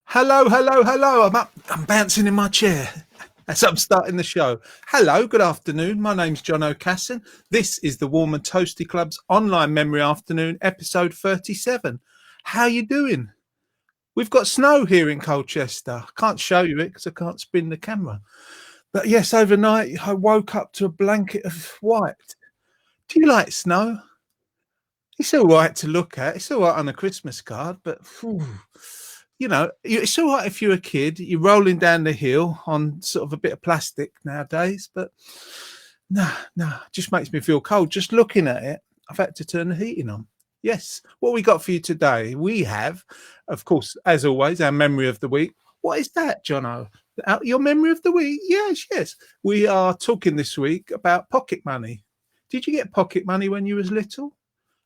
Hello, hello, hello. I'm up. I'm bouncing in my chair as I'm starting the show. Hello, good afternoon. My name's John O'Cassin. This is the Warm and Toasty Club's online memory afternoon, episode 37. How you doing? We've got snow here in Colchester. I can't show you it because I can't spin the camera. But yes, overnight I woke up to a blanket of white. Do you like snow? It's all right to look at. It's all right on a Christmas card, but you know, it's all right if you're a kid. You're rolling down the hill on sort of a bit of plastic nowadays, but no, just makes me feel cold. Just looking at it, I've had to turn the heating on. Yes, what we got for you today? We have, of course, as always, our memory of the week. What is that, Jono? Your memory of the week? Yes. We are talking this week about pocket money. Did you get pocket money when you was little?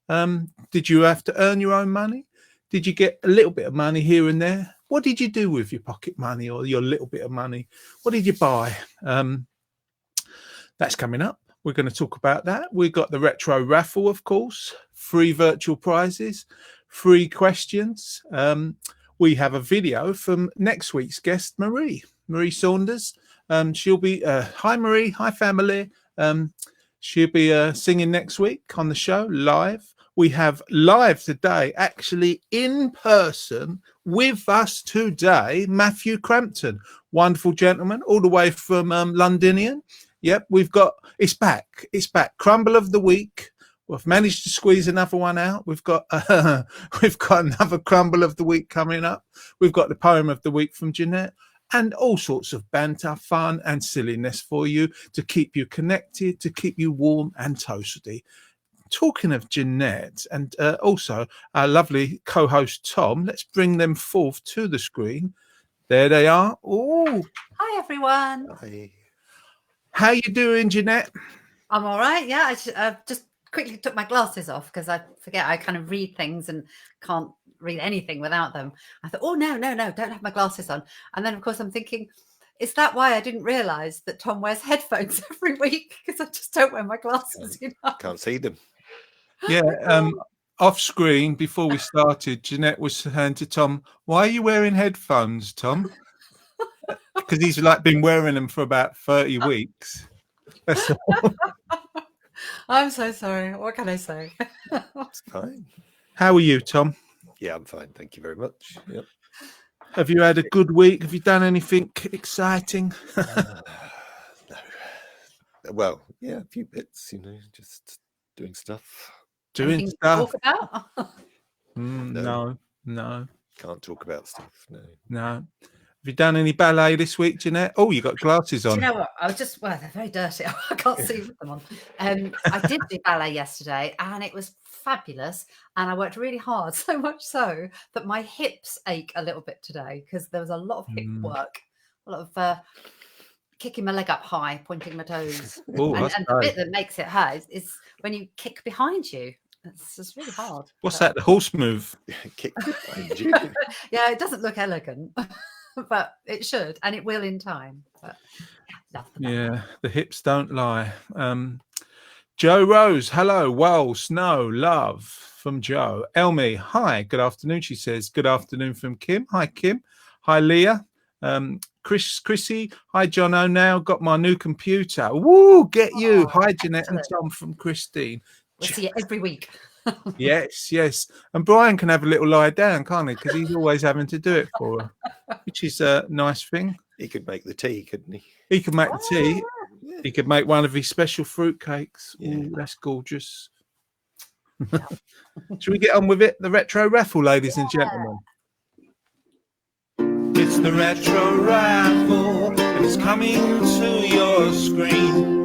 Did you have to earn your own money? Did you get a little bit of money here and there? What did you do with your pocket money or your little bit of money? What did you buy? That's coming up. We're going to talk about that. We've got the retro raffle, of course, free virtual prizes, free questions. We have a video from next week's guest, Marie Saunders. She'll be, hi Marie, hi family. She'll be singing next week on the show live. We have live today, actually in person with us today, Matthew Crampton, wonderful gentleman, all the way from Londinian. Yep, it's back. Crumble of the week. We've managed to squeeze another one out. We've got another crumble of the week coming up. We've got the poem of the week from Jeanette. And all sorts of banter, fun and silliness for you to keep you connected, to keep you warm and toasty. Talking of Jeanette and also our lovely co-host Tom, let's bring them forth to the screen. There they are. Oh, hi everyone. Hi. How you doing, Jeanette? I'm all right. Yeah, I just quickly took my glasses off because I forget I kind of read things and can't read anything without them. I thought, oh no, don't have my glasses on. And then of course I'm thinking, is that why I didn't realize that Tom wears headphones every week? Because I just don't wear my glasses. Can't see them. Yeah, off screen before we started, Jeanette was saying to Tom, "Why are you wearing headphones, Tom?" Because he's like been wearing them for about 30 weeks. That's all. I'm so sorry. What can I say? It's fine. How are you, Tom? Yeah, I'm fine. Thank you very much. Yep. Have you had a good week? Have you done anything exciting? No. Well, yeah, a few bits, just doing stuff. Anything stuff. To talk about? No. Can't talk about stuff. No. Have you done any ballet this week, Jeanette? Oh, you got glasses on. Do you know what? They're very dirty. I can't see with them on. I did do ballet yesterday and it was fabulous. And I worked really hard, so much so that my hips ache a little bit today because there was a lot of hip work, a lot of kicking my leg up high, pointing my toes. Ooh, and the bit that makes it hurt is when you kick behind you. It's just really hard. What's that? The horse move? Kick behind you. Yeah, it doesn't look elegant, but it should, and it will in time. But yeah, the hips don't lie. Joe Rose, hello. Well, snow, love from Joe. Elmi, hi, good afternoon. She says, good afternoon from Kim. Hi, Kim. Hi, Leah. Chrissy, hi, John O'Neill. Got my new computer. Woo, get you. Hi, Jeanette and Tom from Christine. We'll see you every week. Yes. And Brian can have a little lie down, can't he? Because he's always having to do it for her, which is a nice thing. He could make the tea, couldn't he? He could make the tea. Yeah. He could make one of his special fruit cakes. Yeah. Ooh, that's gorgeous. Should we get on with it? The retro raffle, ladies and gentlemen. It's the retro raffle, and it's coming to your screen.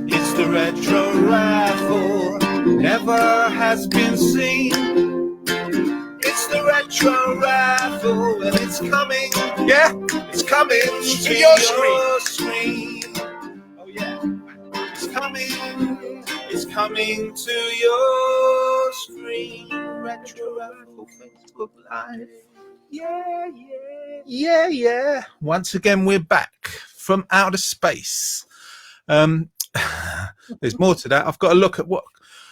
It's the retro raffle, never has been seen. It's the retro raffle, and it's coming. Yeah, it's coming to your screen. Oh yeah, it's coming coming to your screen. Retro Raffle Facebook Live. Yeah. Once again, we're back from outer space. There's more to that. I've got to look at what.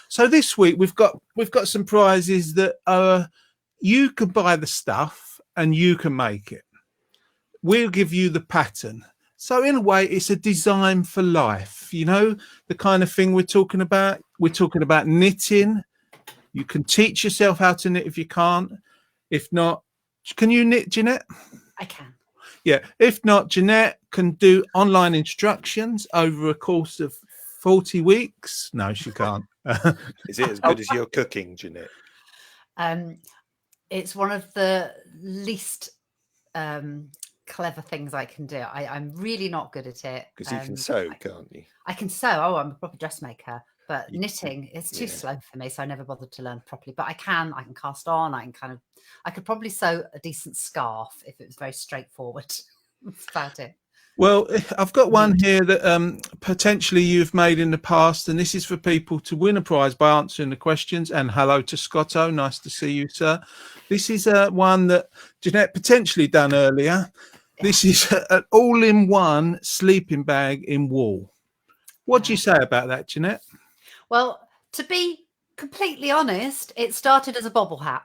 So this week we've got some prizes that you can buy the stuff and you can make it. We'll give you the pattern. So in a way, it's a design for life. You know, the kind of thing we're talking about. We're talking about knitting. You can teach yourself how to knit if you can't. If not, can you knit, Jeanette? I can. Yeah. If not, Jeanette can do online instructions over a course of 40 weeks. No, she can't. Is it as good as your cooking, Jeanette? It's one of the least clever things I can do. I'm really not good at it. Because you can sew, can't you? I can sew. Oh, I'm a proper dressmaker. But knitting is too slow for me, so I never bothered to learn properly. But I can cast on. I could probably sew a decent scarf if it was very straightforward. That's about it. Well, I've got one here that potentially you've made in the past, and this is for people to win a prize by answering the questions. And hello to Scotto. Nice to see you, sir. This is one that Jeanette potentially done earlier. This is an all-in-one sleeping bag in wool. What do you say about that, Jeanette? Well, to be completely honest, it started as a bobble hat.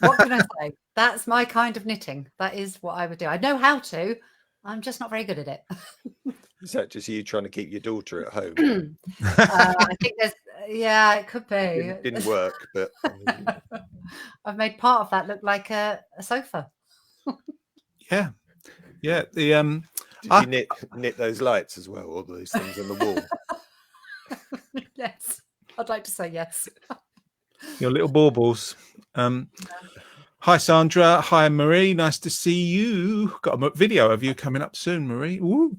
What can I say? That's my kind of knitting. That is what I would do. I know how to. I'm just not very good at it. Is that just you trying to keep your daughter at home? I think it could be. Didn't work, but I've made part of that look like a sofa. Yeah. Did you knit those lights as well, all those things on the wall? Yes, I'd like to say yes. Your little baubles. Hi, Sandra. Hi, Marie. Nice to see you. Got a video of you coming up soon, Marie. Ooh.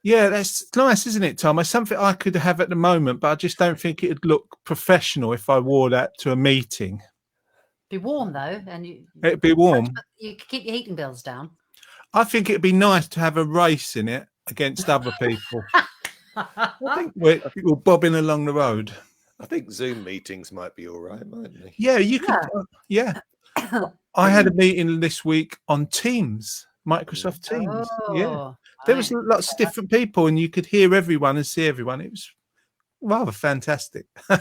Yeah, that's nice, isn't it, Tom? It's something I could have at the moment, but I just don't think it'd look professional if I wore that to a meeting. Be warm though, and It'd be warm. You could keep your heating bills down. I think it'd be nice to have a race in it against other people. I think we're bobbing along the road. I think Zoom meetings might be all right, mightn't they? Yeah, you could. Yeah. I had a meeting this week on Teams, Microsoft Teams. Yeah. There was lots of different people and you could hear everyone and see everyone. It was rather fantastic. Do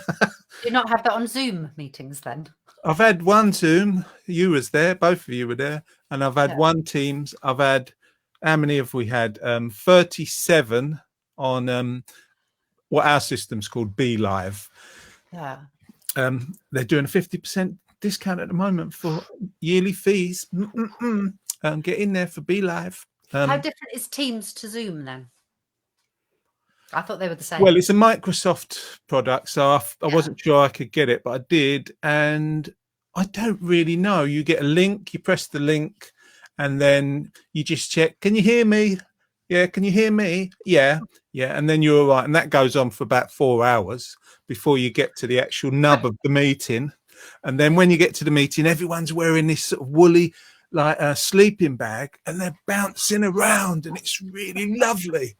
you not have that on Zoom meetings then? I've had one Zoom. You was there. Both of you were there. And I've had one Teams. I've had, how many have we had? 37 on what our system's called Be Live. Yeah. They're doing a 50% discount at the moment for yearly fees. Get in there for Be Live. How different is Teams to Zoom then? I thought they were the same. Well, it's a Microsoft product, so I wasn't sure I could get it, but I did. And I don't really know. You get a link, you press the link, and then you just check, can you hear me? Yeah, can you hear me? Yeah. And then you're all right. And that goes on for about 4 hours before you get to the actual nub of the meeting. And then when you get to the meeting, everyone's wearing this sort of woolly, like a sleeping bag, and they're bouncing around, and it's really lovely.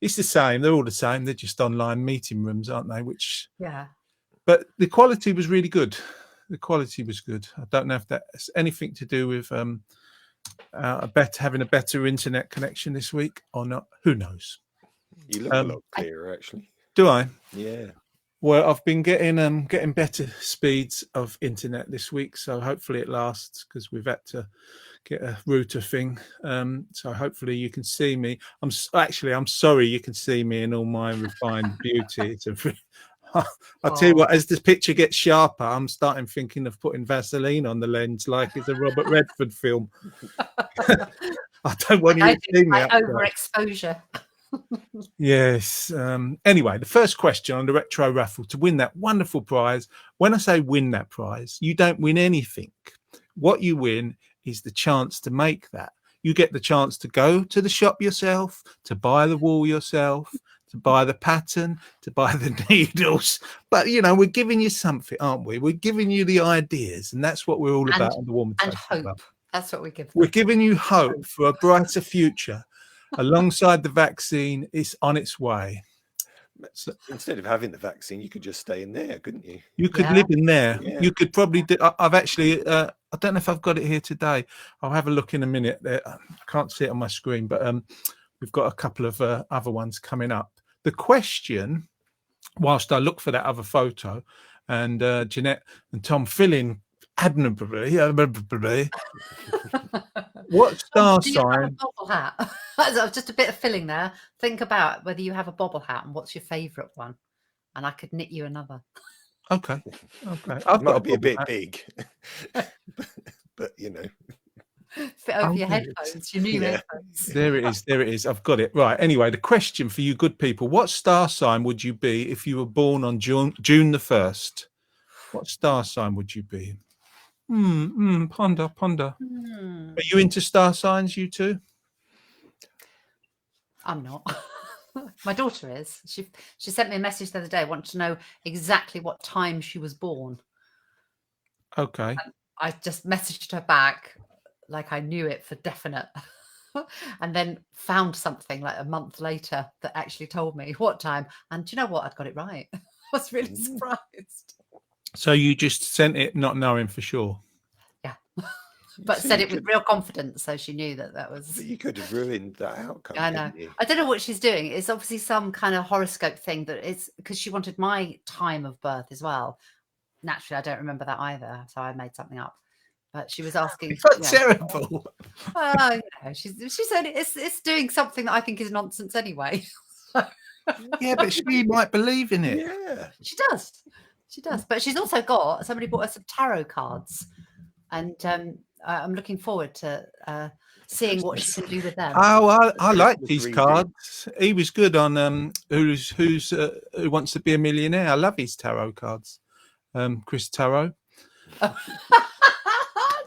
It's the same. They're all the same. They're just online meeting rooms, aren't they? But the quality was really good. The quality was good. I don't know if that's anything to do with having a better internet connection this week or not. Who knows? You look a lot clearer, actually. Do I? Yeah. Well, I've been getting better speeds of internet this week, so hopefully it lasts because we've had to get a router thing. So hopefully you can see me. I'm sorry you can see me in all my refined beauty. I'll tell you what, as this picture gets sharper, I'm starting thinking of putting Vaseline on the lens like it's a Robert Redford film. I don't want you to see me. Overexposure. Yes. Anyway, the first question on the retro raffle to win that wonderful prize. When I say win that prize, you don't win anything. What you win is the chance to make that. You get the chance to go to the shop yourself, to buy the wool yourself, to buy the pattern, to buy the needles. But, we're giving you something, aren't we? We're giving you the ideas, and that's what we're all about on the Warm and hope. Club. That's what we give them. We're giving you hope for a brighter future. Alongside the vaccine, it's on its way. So Instead of having the vaccine, you could just stay in there, couldn't you? you could Yeah. live in there. Yeah. You could probably do. I've actually. I don't know if I've got it here today. I'll have a look in a minute. I can't see it on my screen, but we've got a couple of other ones coming up. The question, whilst I look for that other photo, and Jeanette and Tom fill in admirably. What star Do you have a sign? bobble hat? So just a bit of filling there. Think about whether you have a bobble hat and what's your favourite one, and I could knit you another. Okay. It I've got might be a bobble bit hat. big, but you know. Fit over Oh, your there it is. headphones, your new Yeah. headphones. There it is. There it is. I've got it. Right. Anyway, the question for you good people: what star sign would you be if you were born on June the 1st? What star sign would you be? Ponder. Hmm. Are you into star signs, you two? I'm not. My daughter is. She sent me a message the other day, wanted to know exactly what time she was born. Okay. I just messaged her back like I knew it for definite. And then found something like a month later that actually told me what time. And do you know what? I'd got it right. I was really surprised. So you just sent it not knowing for sure. But So said you it with could- real confidence, so she knew that was. But you could have ruined that outcome. I know. couldn't you? I don't know what she's doing. It's obviously some kind of horoscope thing that is because she wanted my time of birth as well. Naturally, I don't remember that either, so I made something up. But she was asking. That's terrible. She said it's doing something that I think is nonsense anyway. Yeah, but she might believe in it. Yeah. She does. But she's also got somebody bought her some tarot cards, and I'm looking forward to seeing what she can do with them. Oh, I like Christmas these reading. cards. He was good on who wants to be a millionaire. I love his tarot cards. Chris Tarot.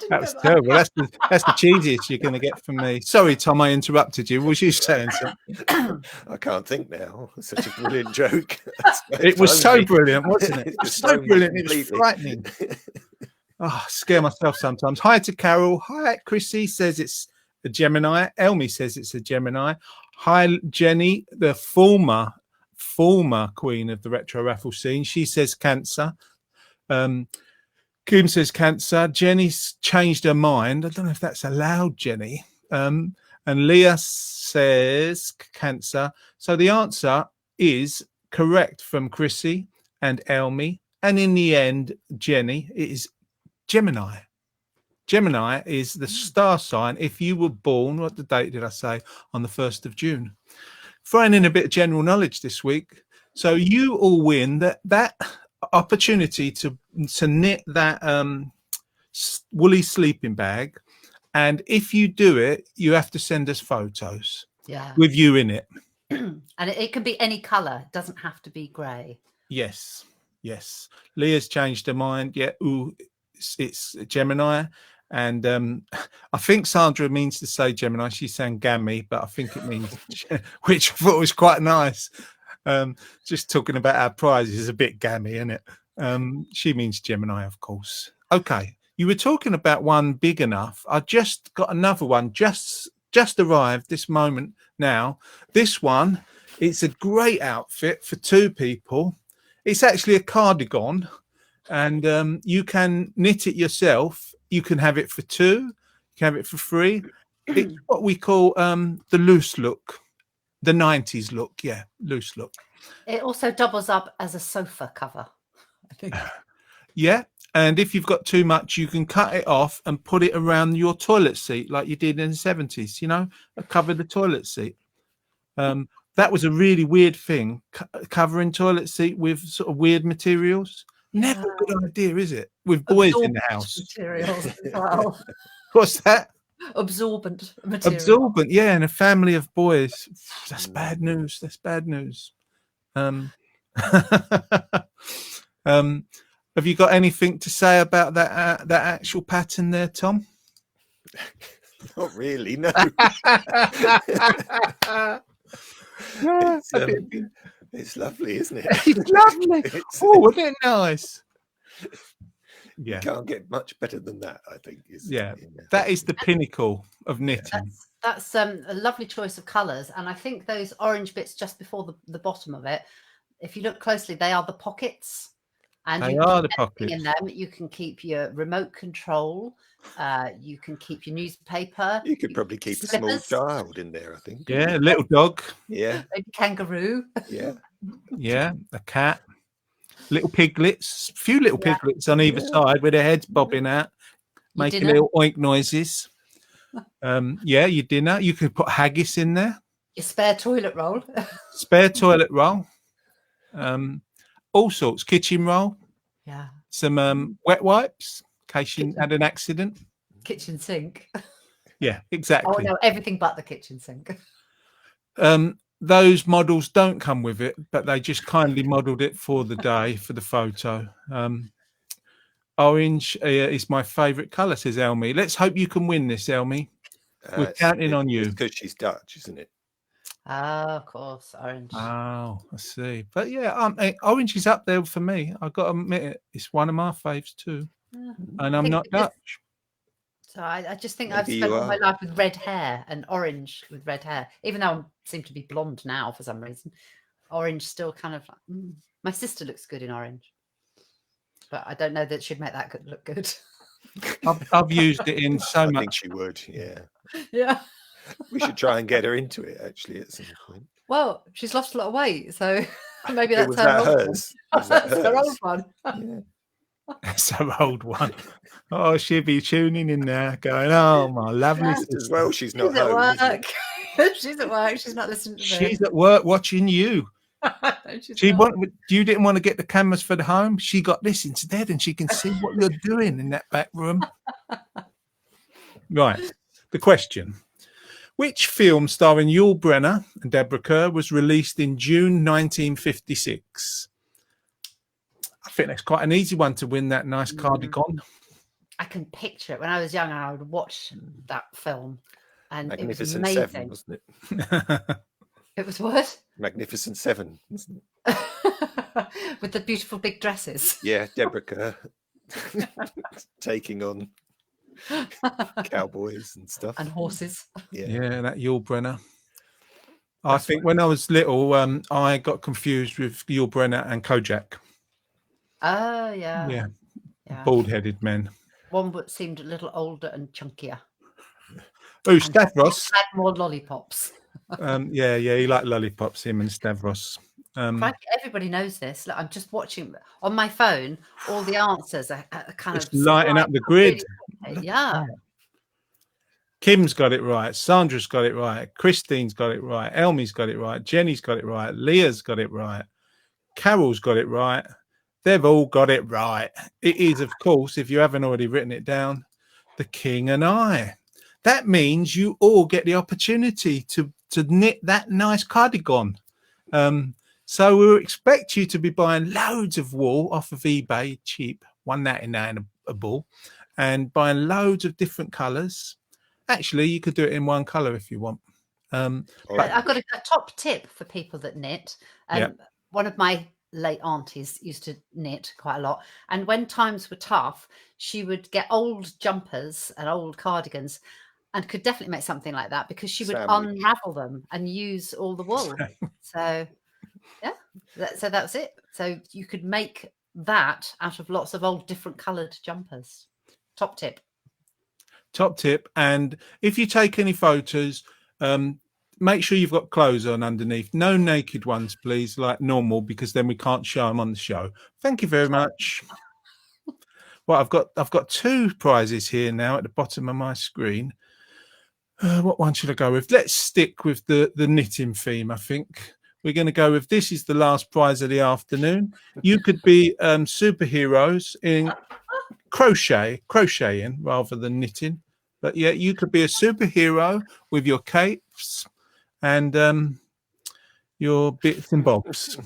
That was terrible. That's the cheesiest you're going to get from me. Sorry, Tom, I interrupted you. Was you saying something? I can't think now. It's such a brilliant joke. It was so brilliant, wasn't it? It's It was just so thrown me brilliant. It was completely. frightening. Oh, I scare myself sometimes. Hi to Carol. Hi, Chrissy says it's a Gemini. Elmi says it's a Gemini. Hi, Jenny, the former queen of the retro raffle scene. She says Cancer. Coombe says Cancer. Jenny's changed her mind. I don't know if that's allowed, Jenny. And Leah says Cancer. So the answer is correct from Chrissy and Elmi. And in the end, Jenny, it is Gemini. Gemini is the star sign. If you were born, what the date did I say? On the 1st of June. Throwing in a bit of general knowledge this week. So you all win that opportunity to knit that woolly sleeping bag. And if you do it, you have to send us photos Yeah. with you in it. And it can be any colour. It doesn't have to be grey. Yes. Leah's changed her mind. Yeah. Ooh, it's Gemini. And I think Sandra means to say Gemini. She's saying Gammy, but I think it means, which I thought was quite nice. Just talking about our prizes is a bit gammy, isn't it? She means Gemini, of course. Okay. You were talking about one big enough. I just got another one just arrived this moment now. This one, it's a great outfit for two people. It's actually a cardigan, and you can knit it yourself. You can have it for two. You can have it for free. It's what we call the loose look, the 90s look. Yeah, loose look. It also doubles up as a sofa cover, I think. Yeah. And if you've got too much, you can cut it off and put it around your toilet seat like you did in the 70s, cover the toilet seat. That was a really weird thing, covering toilet seat with sort of weird materials. Never a good idea, is it? With boys in the house. Materials as well. What's that? Absorbent material. Absorbent, yeah, and a family of boys. That's bad news. Have you got anything to say about that actual pattern there, Tom? Not really, no. It's lovely, isn't it? It's lovely. Isn't it nice? Yeah. You can't get much better than that, I think. That is the pinnacle of knitting. That's a lovely choice of colours. And I think those orange bits just before the bottom of it, if you look closely, they are the pockets. And They you can are keep the anything in them. You can keep your remote control. You can keep your newspaper. You could probably keep a small slippers, child in there, I think. Yeah, a little dog. Yeah, maybe kangaroo. yeah, Yeah, a cat. Little piglets. A few little Yeah. piglets on either Yeah. side with their heads bobbing out, Your making dinner. little oink noises. Yeah, your dinner. You could put haggis in there. Your spare toilet roll. Spare toilet roll. All sorts. Kitchen roll. Yeah. Some wet wipes in case you had an accident. Kitchen sink. Yeah, Oh exactly. no, everything but the kitchen sink. Those models don't come with it, but they just kindly modelled it for the day for the photo. Orange is my favourite colour, says Elmi. Let's hope you can win this, Elmi. We're counting on you. It's because she's Dutch, isn't it? Oh, of course, orange. Oh, I see. But yeah, orange is up there for me. I've got to admit it. It's one of my faves too. Yeah. And I'm think not it is- Dutch. So I just think Maybe I've spent you all my are. life with red hair and orange with red hair, even though I seem to be blonde now for some reason. Orange still kind of like, my sister looks good in orange, but I don't know that she'd make that look good. I've used it in so I think much. she would. Yeah, Yeah. we should try and get her into it actually at some point. Well, she's lost a lot of weight, so maybe Yeah, that's was her that old hers? one. Was that That's her hers? old one. Yeah. It's an old one. Oh, she'll be tuning in there, going, "Oh, my lovely Yeah. sister. As well, she's not She's at home. isn't it? work. She's at work. She's not listening to me. She's at work watching you. No, she's She not. you didn't want to get the cameras for the home. She got this instead, and she can see what you're doing in that back room." Right. The question: which film starring Yul Brynner and Deborah Kerr was released in June 1956? I think that's quite an easy one to win that nice cardigan. I can picture it. When I was young, I would watch that film, and it was Magnificent amazing. Seven, wasn't it? It was what? Magnificent Seven, wasn't it? With the beautiful big dresses. Yeah, Deborah Kerr taking on cowboys and stuff. And horses. Yeah. Yeah, that Yul Brynner. I think when I was little, I got confused with Yul Brynner and Kojak. Oh yeah. Yeah, Yeah. bald-headed men. One that seemed a little older and chunkier. Oh, Stavros. Had more lollipops. Yeah, he liked lollipops, him and Stavros. Frankly, everybody knows this. Look, I'm just watching on my phone. All the answers are kind Just of lighting up the grid. really- yeah. Kim's got it right. Sandra's got it right. Christine's got it right. Elmi's got it right. Jenny's got it right. Leah's got it right. Carol's got it right. They've all got it right. It is, of course, if you haven't already written it down, The King and I. That means you all get the opportunity to knit that nice cardigan. So we expect you to be buying loads of wool off of eBay, cheap, $1.99 a ball, and buying loads of different colours. Actually, you could do it in one colour if you want. But I've got a top tip for people that knit. Yeah. One of my late aunties used to knit quite a lot. And when times were tough, she would get old jumpers and old cardigans and could definitely make something like that because she would Sandwich. unravel them and use all the wool. So, yeah, so that's it. So you could make that out of lots of old different coloured jumpers. Top tip. Top tip. And if you take any photos, make sure you've got clothes on underneath. No naked ones, please, like normal, because then we can't show them on the show. Thank you very much. Well, I've got two prizes here now at the bottom of my screen. What one should I go with? Let's stick with the knitting theme, I think. We're going to go with this is the last prize of the afternoon. You could be superheroes in crocheting rather than knitting. But yeah, you could be a superhero with your capes and your bits and bobs.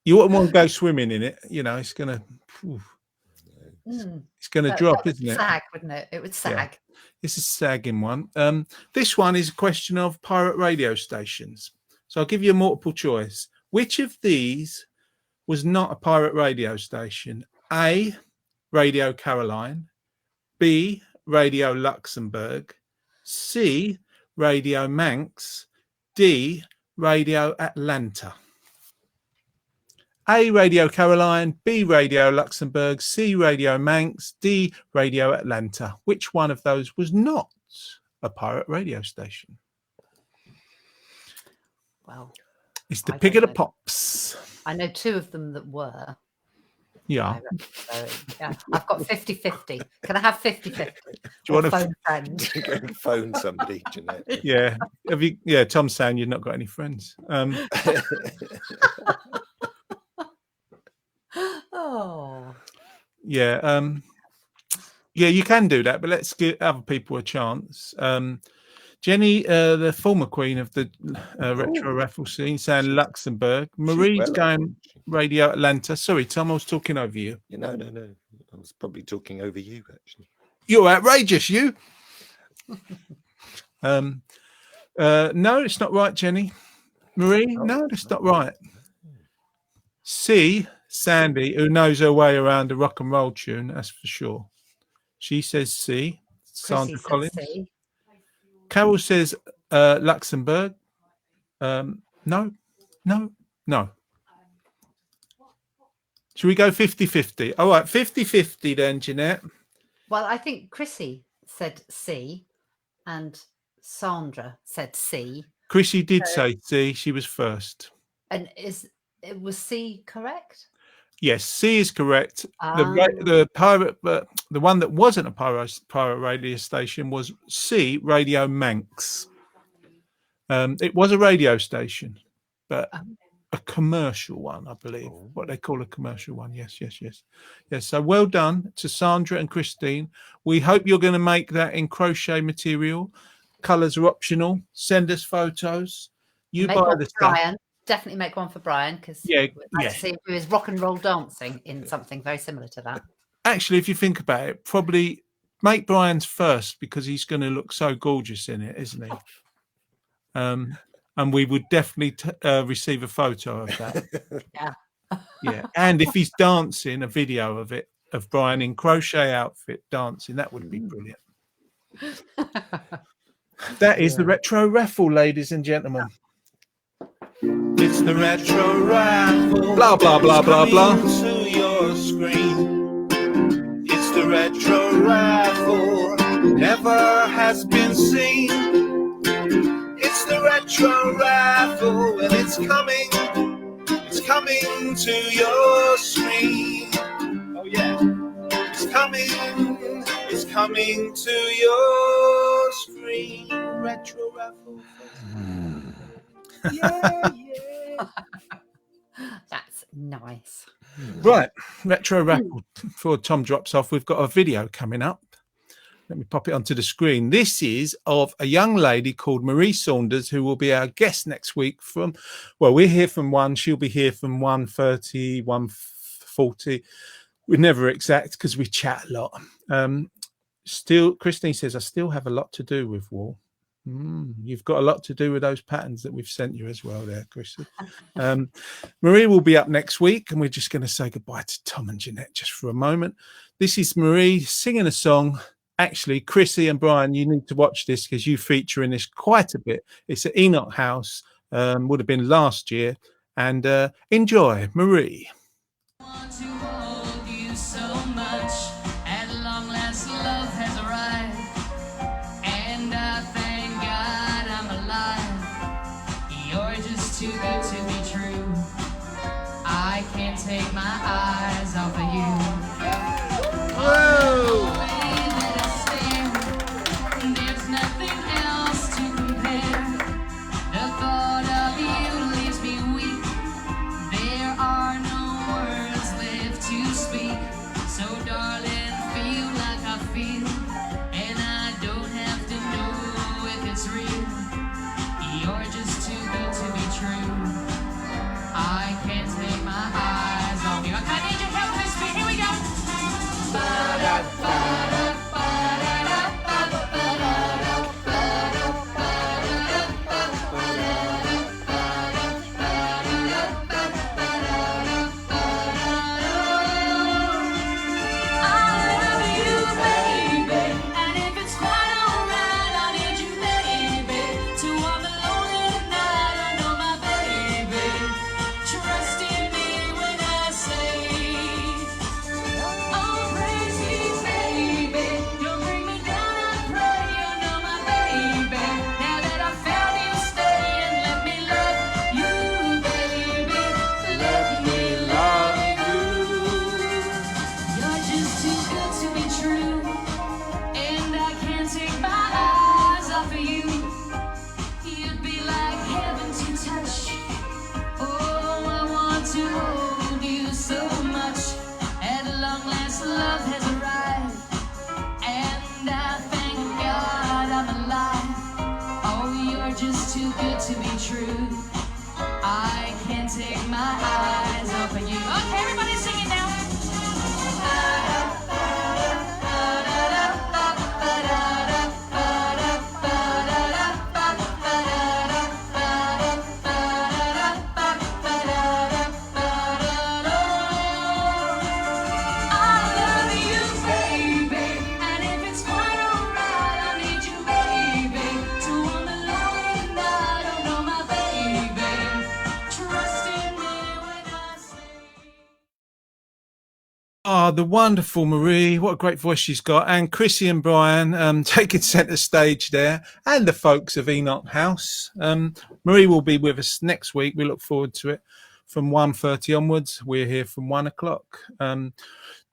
You wouldn't want to go swimming in it. You know, it's going to drop, isn't it? Sag, wouldn't it? It would sag. Yeah. It's a sagging one. This one is a question of pirate radio stations. So I'll give you a multiple choice. Which of these was not a pirate radio station? A, Radio Caroline. B, Radio Luxembourg. C, Radio Manx. D, Radio Atlanta? A, Radio Caroline, B, Radio Luxembourg, C, Radio Manx, D, Radio Atlanta. Which one of those was not a pirate radio station? Well, It's the I Pig don't of the know. Pops. I know two of them that were. Yeah. So, yeah, I've got 50-50. Can I have 50-50? Do you want to? Phone friend? Go and phone somebody, Jeanette. Yeah. Have you? Yeah. Tom's saying you've not got any friends. Oh, Yeah. Yeah, you can do that, but let's give other people a chance. Jenny, the former queen of the retro raffle scene, saying Luxembourg. Marie's well, going Radio Atlanta. Sorry, Tom, I was talking over you. No. I was probably talking over you, actually. You're outrageous, you. No, it's not right, Jenny. Marie, no, it's not right. C, Sandy, who knows her way around a rock and roll tune, that's for sure. She says C. Sandra Chrissy Collins. said C. Carol says Luxembourg. No. Should we go 50-50? All right, 50-50 then, Jeanette. Well, I think Chrissy said C, and Sandra said C. Chrissy did say C. She was first. And was C correct? Yes, C is correct. The pirate, the one that wasn't a pirate radio station was C, Radio Manx. It was a radio station, but a commercial one, I believe. What they call a commercial one. Yes. So well done to Sandra and Christine. We hope you're going to make that in crochet material. Colours are optional. Send us photos. You Make buy one the for stuff. Brian. Definitely make one for Brian, because Yeah. to see him do his rock and roll dancing in something very similar to that. Actually, if you think about it, probably make Brian's first because he's going to look so gorgeous in it, isn't he? And we would definitely receive a photo of that. Yeah. And if he's dancing, a video of it, of Brian in crochet outfit dancing, that would be brilliant. That is the retro raffle, ladies and gentlemen. It's the retro raffle. Blah, blah, blah, blah, blah. To your screen. It's the retro raffle. Never has been seen. It's the retro raffle, and it's coming to your screen. Oh yeah. It's coming to your screen. Retro raffle. Yeah. That's nice. Right, retro raffle. Before Tom drops off, we've got a video coming up. Let me pop it onto the screen. This is of a young lady called Marie Saunders, who will be our guest next week we're here from 1, she'll be here from 1:30, 1:40. We're never exact because we chat a lot. Christine says, I still have a lot to do with Wall. You've got a lot to do with those patterns that we've sent you as well there, Chrissy. Marie will be up next week, and we're just going to say goodbye to Tom and Jeanette just for a moment. This is Marie singing a song. Actually, Chrissy and Brian, you need to watch this because you feature in this quite a bit. It's at Enoch House, would have been last year. And enjoy, Marie. Want to hold you so much. At long last, love has arrived, and I thank God I'm alive. You're just too good to be true. I can't take my eyes off of you. Whoa! There's nothing else to compare. The thought of you leaves me weak. There are no words left to speak. So darling, feel like I feel, and I don't have to know if it's real. You're just too good to be true. I can't take my eyes off you. I need your help this week. Here we go. is too good to be true. I can't take my eyes off of you. Okay, everybody sing it now. Ah, the wonderful Marie. What a great voice she's got. And Chrissy and Brian taking centre stage there. And the folks of Enoch House. Marie will be with us next week. We look forward to it. From 1:30 onwards. We're here from 1 o'clock.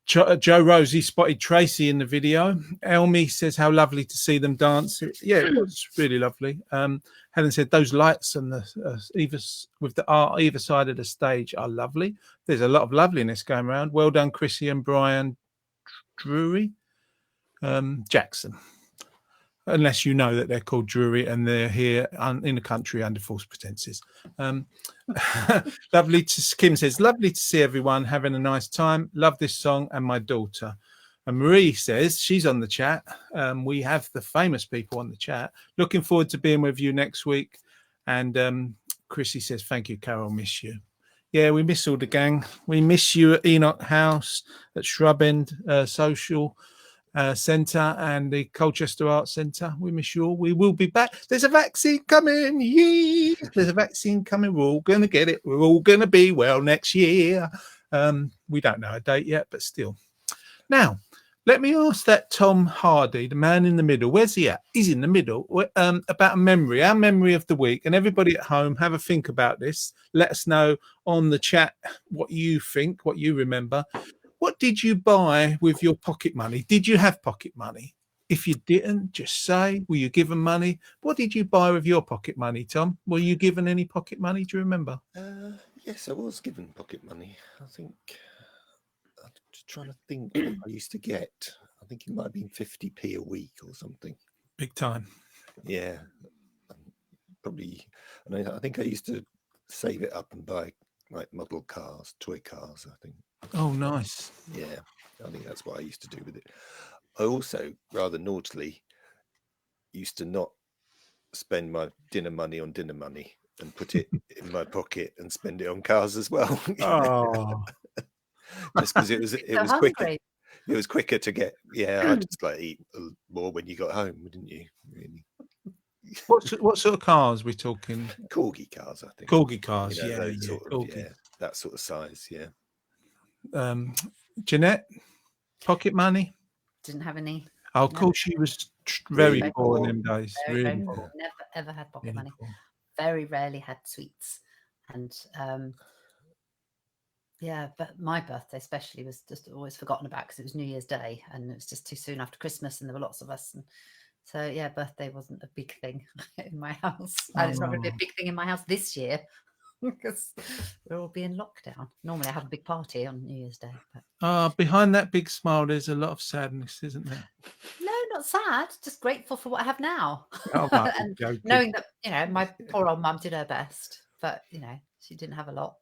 Joe Rosie spotted Tracy in the video. Elmi says how lovely to see them dance. Yeah, it was really lovely. Helen said those lights and the art either side of the stage are lovely. There's a lot of loveliness going around. Well done, Chrissy and Brian Drury Jackson. Unless you know that they're called Drury and they're here in the country under false pretenses. Lovely to Kim says, lovely to see everyone having a nice time. Love this song and my daughter. And Marie says she's on the chat. We have the famous people on the chat. Looking forward to being with you next week. And Chrissy says, thank you, Carol. Miss you. Yeah, we miss all the gang. We miss you at Enoch House, at Shrub End Social Centre and the Colchester Arts Centre. We miss you all. We will be back. There's a vaccine coming. Yeah, there's a vaccine coming. We're all going to get it. We're all going to be well next year. We don't know a date yet, but still. Now, let me ask that Tom Hardy, the man in the middle. Where's he at? He's in the middle. About a memory, our memory of the week. And everybody at home, have a think about this. Let us know on the chat what you think, what you remember. What did you buy with your pocket money? Did you have pocket money? If you didn't, just say, were you given money? What did you buy with your pocket money, Tom? Were you given any pocket money? Do you remember? Yes, I was given pocket money. I think I'm just trying to think what I used to get. I think it might have been 50p a week or something. Big time. Yeah, probably. And I think I used to save it up and buy like model cars, toy cars, I think. Oh, nice. Yeah, I think that's what I used to do with it. I also, rather naughtily, used to not spend my dinner money on dinner money and put it in my pocket and spend it on cars as well. Oh, Just because it was So quicker. hungry. It was quicker to get. Yeah, I just like eat more when you got home, didn't you? Really, what sort of cars we talking? corgi cars, I think. Corgi cars, You know, yeah, those yeah, sort of, corgi. yeah, that sort of size. Yeah. Jeanette, pocket money? Didn't have any. Oh, of No. course, she was very Really poor in poor. them days. Very, Really very poor. poor. Never ever had pocket Really money. poor. Very rarely had sweets. And yeah, but my birthday especially was just always forgotten about because it was New Year's Day and it was just too soon after Christmas and there were lots of us. And so, yeah, birthday wasn't a big thing in my house. And it's not going to be a big thing in my house this year because we'll all be in lockdown. Normally I have a big party on New Year's Day. But Behind that big smile, there's a lot of sadness, isn't there? no, not sad, just grateful for what I have now. Oh, right, And joking. knowing that, my poor old mum did her best, but, she didn't have a lot.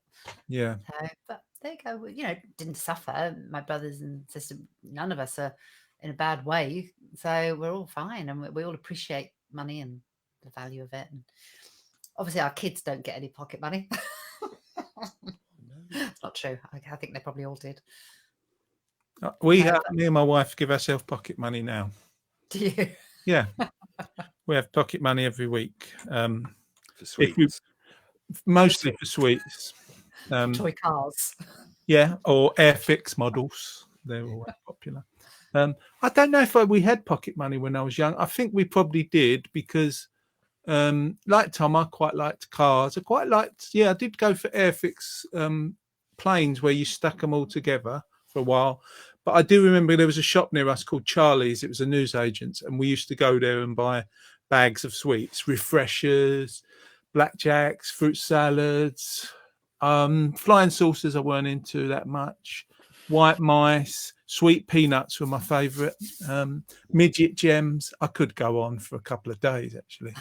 Yeah. So, but there you go. Didn't suffer. My brothers and sisters, none of us are in a bad way. So we're all fine. And we all appreciate money and the value of it. And obviously our kids don't get any pocket money. It's not true. I think they probably all did. Me and my wife give ourselves pocket money now. Do you? Yeah. We have pocket money every week. For If we- sweets. Mostly for sweets. Toy cars. Yeah, or Airfix models. They're always popular. I don't know if we had pocket money when I was young. I think we probably did because, like Tom, I quite liked cars. I did go for Airfix planes where you stuck them all together for a while. But I do remember there was a shop near us called Charlie's. It was a newsagent, and we used to go there and buy bags of sweets, refreshers, blackjacks, fruit salads, flying saucers I weren't into that much, white mice, Sweet peanuts were my favourite. Midget gems. I could go on for a couple of days, actually.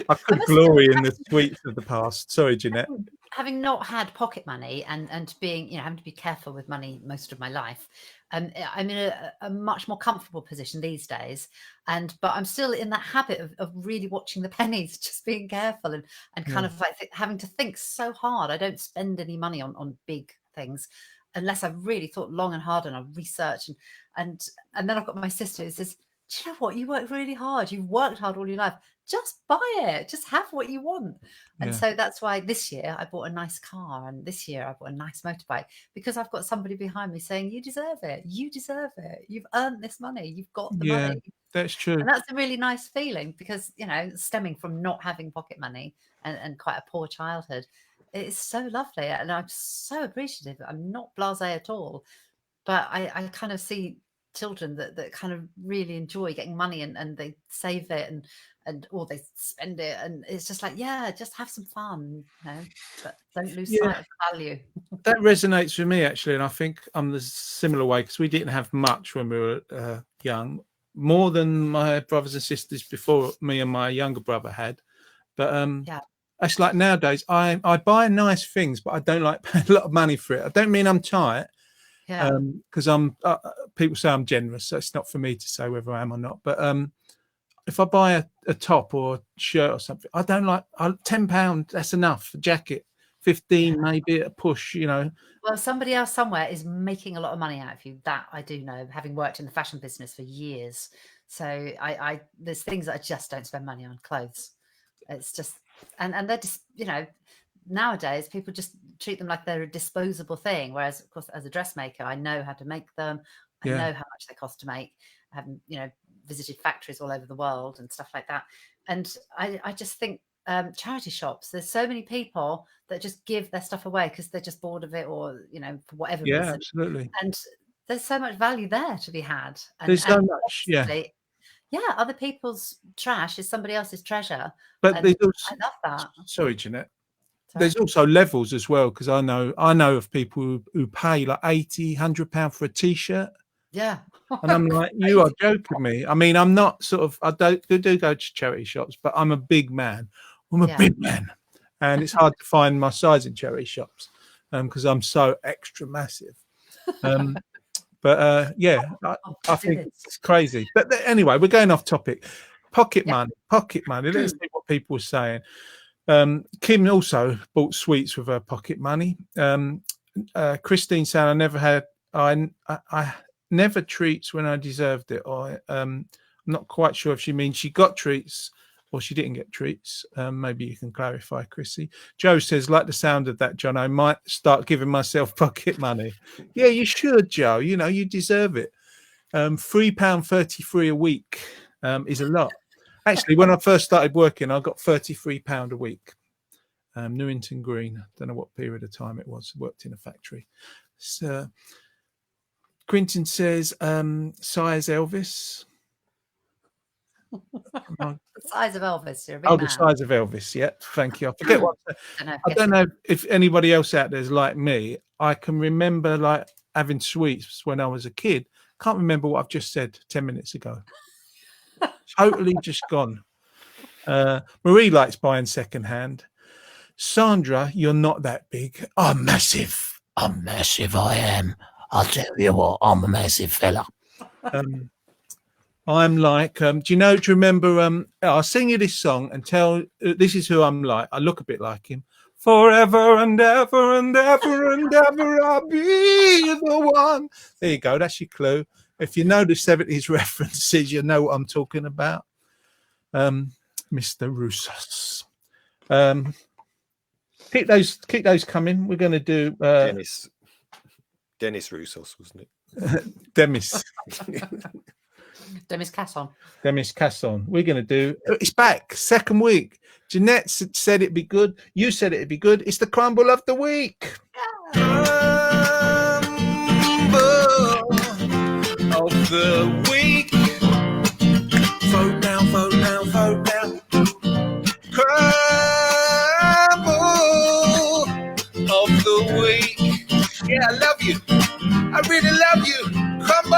I could glory in the sweets of the past. Sorry, Jeanette. Having not had pocket money and being, having to be careful with money most of my life, I'm in a much more comfortable position these days. But I'm still in that habit of really watching the pennies, just being careful and kind of like having to think so hard. I don't spend any money on big things unless I've really thought long and hard and I've researched and then I've got my sister who says, do you know what? You work really hard. You've worked hard all your life. Just buy it. Just have what you want. And so that's why this year I bought a nice car, and this year I bought a nice motorbike, because I've got somebody behind me saying, you deserve it. You deserve it. You've earned this money. You've got the money. That's true. And that's a really nice feeling because, stemming from not having pocket money and quite a poor childhood, it's so lovely. And I'm so appreciative. I'm not blasé at all. But I kind of see children that kind of really enjoy getting money and they save it or they spend it, and it's just like, just have some fun, but don't lose sight of the value. That resonates with me, actually, and I think I'm the similar way, because we didn't have much when we were young, more than my brothers and sisters before me and my younger brother had. But it's like nowadays I buy nice things, but I don't like paying a lot of money for it. I don't mean I'm tight, because I'm people say I'm generous, so it's not for me to say whether I am or not. But if I buy a top or a shirt or something, I don't like £10. That's enough. A jacket, 15 maybe at a push. Well, somebody else somewhere is making a lot of money out of you. That I do know, having worked in the fashion business for years. So I there's things that I just don't spend money on. Clothes. It's just and they're just nowadays people just treat them like they're a disposable thing. Whereas, of course, as a dressmaker, I know how to make them. I know how much they cost to make. I have visited factories all over the world and stuff like that. And I just think charity shops, there's so many people that just give their stuff away because they're just bored of it, or for whatever reason. Absolutely. And there's so much value there to be had. And, there's so much. Other people's trash is somebody else's treasure. But there's also, I love that. Sorry, Jeanette. There's also levels as well, because I know of people who pay like £80-100 for a t-shirt. Yeah. And I'm like, you are joking me. I mean, I'm not I do go to charity shops, but I'm a big man. I'm a big man. And it's hard to find my size in charity shops because I'm so extra massive. But I think it's crazy. But anyway, we're going off topic. Pocket money. Let's see what people are saying. Kim also bought sweets with her pocket money. Christine saying, I never treats when I deserved it. Or I'm not quite sure if she means she got treats or she didn't get treats. Maybe you can clarify, Chrissy. Joe says, like the sound of that, John, I might start giving myself pocket money. Yeah, you should, Joe. You deserve it. £3.33 a week is a lot. Actually, when I first started working, I got £33 a week. Newington Green. I don't know what period of time it was. Worked in a factory. So, Quentin says, size Elvis. The size of Elvis. You're a big the man. size of Elvis. Yeah, thank you. I forget what. I don't know if anybody else out there is like me. I can remember like having sweets when I was a kid. Can't remember what I've just said 10 minutes ago. Totally just gone. Marie likes buying secondhand. Sandra, you're not that big. I'm massive. I am. I'll tell you what, I'm a massive fella. I'm like, do you remember? I'll sing you this song and tell. This is who I'm like. I look a bit like him. Forever and ever and ever and ever, I'll be the one. There you go. That's your clue. If you know the 70s references, you know what I'm talking about. Mr. Roussos. Keep those coming. We're going to do Dennis Roussos, wasn't it? Demis. Demis Casson. Demis Casson. We're going to do. It's back. Second week. Jeanette said it'd be good. You said it'd be good. It's the crumble of the week. Of the week. Vote now, vote now, vote now. Crumble of the week. Yeah, I love you. I really love you, Crumble.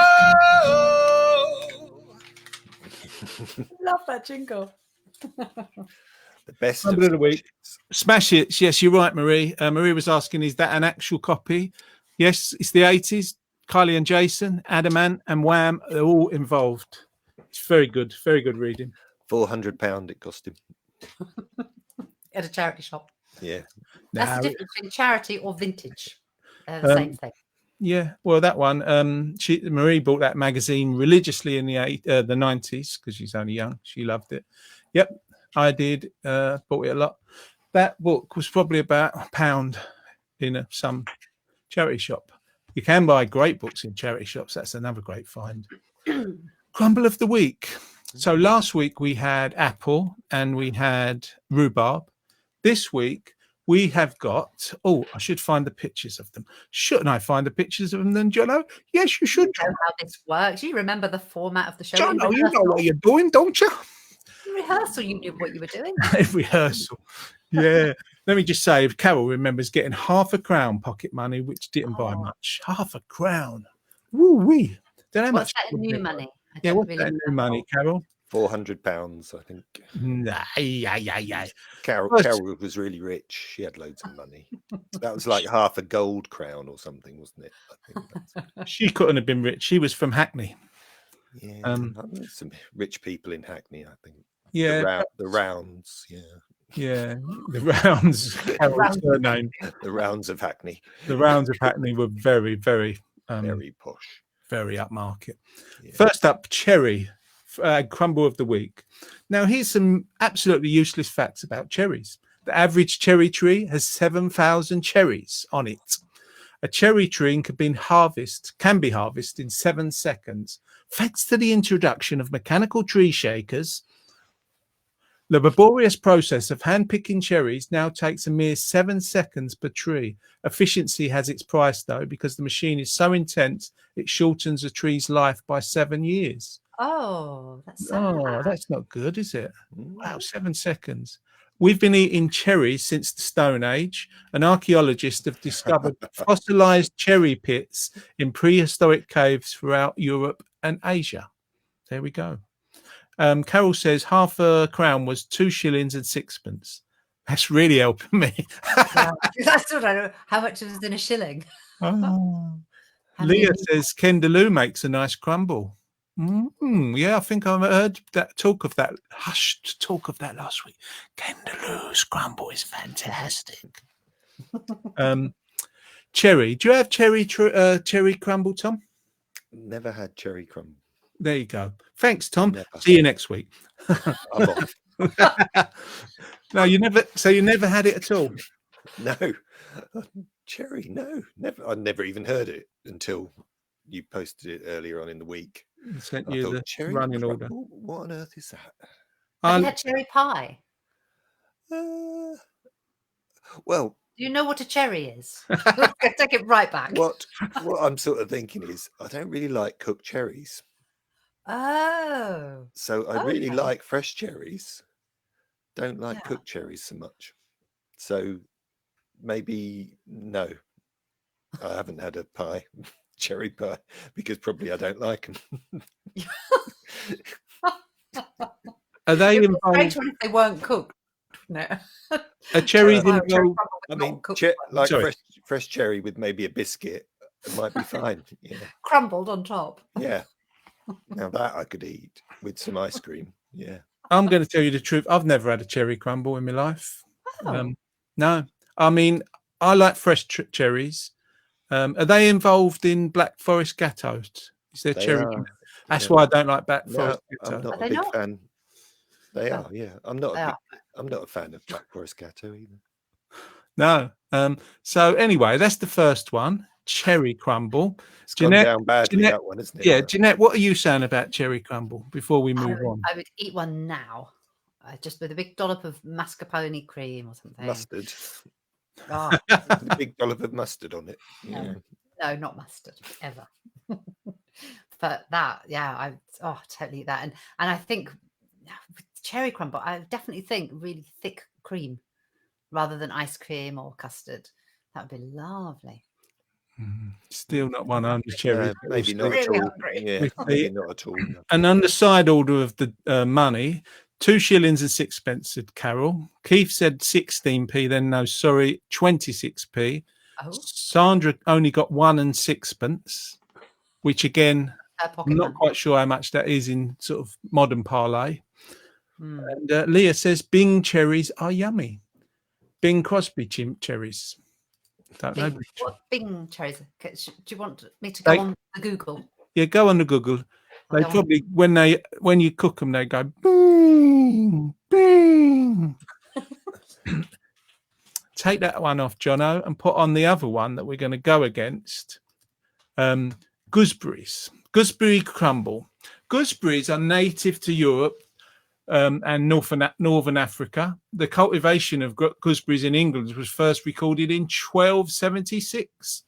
Love that jingle. The best Crumble of the week. smashes. Smash Hits. Yes, you're right, Marie. Marie was asking, is that an actual copy? Yes, it's the 80s. Kylie and Jason, Adamant and Wham, they're all involved. It's very good reading. £400 it cost him. At a charity shop. Yeah. That's Now, the difference between charity or vintage. The same thing. yeah, well, that one, Marie bought that magazine religiously in the 90s because she's only young. She loved it. Yep, I did. Bought it a lot. That book was probably about £1 in some charity shop. You can buy great books in charity shops. That's another great find. Crumble of the week. So last week we had apple and we had rhubarb. This week we have got, I should find the pictures of them. Shouldn't I find the pictures of them then, Jono? Yes, you should. You know how this works. You remember the format of the show. Jono, you know what you're doing, don't you? In rehearsal, you knew what you were doing. In rehearsal. Yeah. Let me just say, Carol remembers getting £0.50 pocket money, which didn't buy much. £0.50. Woo-wee. Don't know how What's much. that in new money? I Yeah, don't what's really that in new know. money, Carol? £400, I think. Nah, yeah. Carol Well, was really rich. She had loads of money. That was like half a gold crown or something, wasn't it? I think that's, She couldn't have been rich. She was from Hackney. yeah. Um, There's some rich people in Hackney, I think. Yeah, The rounds, yeah. yeah. The rounds, Carol's surname. The rounds of Hackney. The rounds of Hackney were very, very, Very posh. very upmarket. Yeah. First up, cherry, crumble of the week. Now, here's some absolutely useless facts about cherries. The average cherry tree has 7,000 cherries on it. A cherry tree can be harvested in 7 seconds, thanks to the introduction of mechanical tree shakers. The laborious process of hand-picking cherries now takes a mere 7 seconds per tree. Efficiency has its price, though, because the machine is so intense, it shortens a tree's life by 7 years. Oh, that's sad. Oh, that's not good, is it? Mm. Wow, 7 seconds. We've been eating cherries since the Stone Age, and archaeologists have discovered fossilized cherry pits in prehistoric caves throughout Europe and Asia. There we go. Carol says £0.50 was 2 shillings and 6pence. That's really helping me. Yeah. That's what I know. How much is in a shilling? Oh. How Leah many- says Kendaloo makes a nice crumble. Yeah, I think I heard that hushed talk of that last week. Kendaloo's crumble is fantastic. Cherry. Do you have cherry crumble, Tom? Never had cherry crumble. There you go. Thanks, Tom. Never. See you next week. I'm off. No, you never had it at all. No. Cherry, no. Never. I'd never even heard it until you posted it earlier on in the week. I sent I you thought, the cherry running crumble? order. What on earth is that? Have you had cherry pie? Well, Do you know what a cherry is? Take it right back. what I'm sort of thinking is I don't really like cooked cherries. Oh, So I really Okay. like fresh cherries. Don't like Yeah. cooked cherries so much. So maybe no. I haven't had a pie, cherry pie, because probably I don't like them. Are they it was involved? strange when they weren't cooked. No. Are cherries Cherry involved? crumble I with mean, not cooked like Sorry. fresh cherry with maybe a biscuit might be fine. Yeah, crumbled on top. yeah. Now that I could eat with some ice cream. Yeah. I'm going to tell you the truth. I've never had a cherry crumble in my life. Oh. No, I mean, I like fresh cherries. Are they involved in Black Forest gateaux? Is there They cherry? are, That's yeah. why I don't like Black No, Forest I'm gateaux. not Are a they big not? fan. They Oh. are, yeah. I'm not They a are. I'm not a fan of Black Forest Gatto either. No. So anyway, that's the first one. Cherry crumble. It's gone Jeanette- down badly, Jeanette- that one, isn't it? Yeah, Jeanette, what are you saying about cherry crumble before we move on? I would eat one now, just with a big dollop of mascarpone cream or something. Mustard. Oh, A big dollop of mustard on it. Yeah. no, not mustard ever. But that, yeah, I totally eat that, and I think with cherry crumble, I definitely think really thick cream rather than ice cream or custard. That would be lovely. Still not 100 cherries. Maybe not Really at all. hungry. Yeah, We maybe see- not at all. no. And under side order of the money, 2 shillings and 6pence, said Carol. Keith said 16p, then no, sorry, 26p. Oh, Sandra only got 1 and 6pence, which again, her pocket I'm not money. quite sure how much that is in sort of modern parlay. Hmm. And Leah says Bing cherries are yummy. Bing Crosby cherries. Don't know. Bing, what Bing cherries? Do you want me to go They- on the Google? Yeah, go on the Google. I'll They go on. probably when you cook them, they go bing, bing. Take that one off, Jono, and put on the other one that we're going to go against. Gooseberries, gooseberry crumble. Gooseberries are native to Europe and northern Africa. The cultivation of gooseberries in England was first recorded in 1276.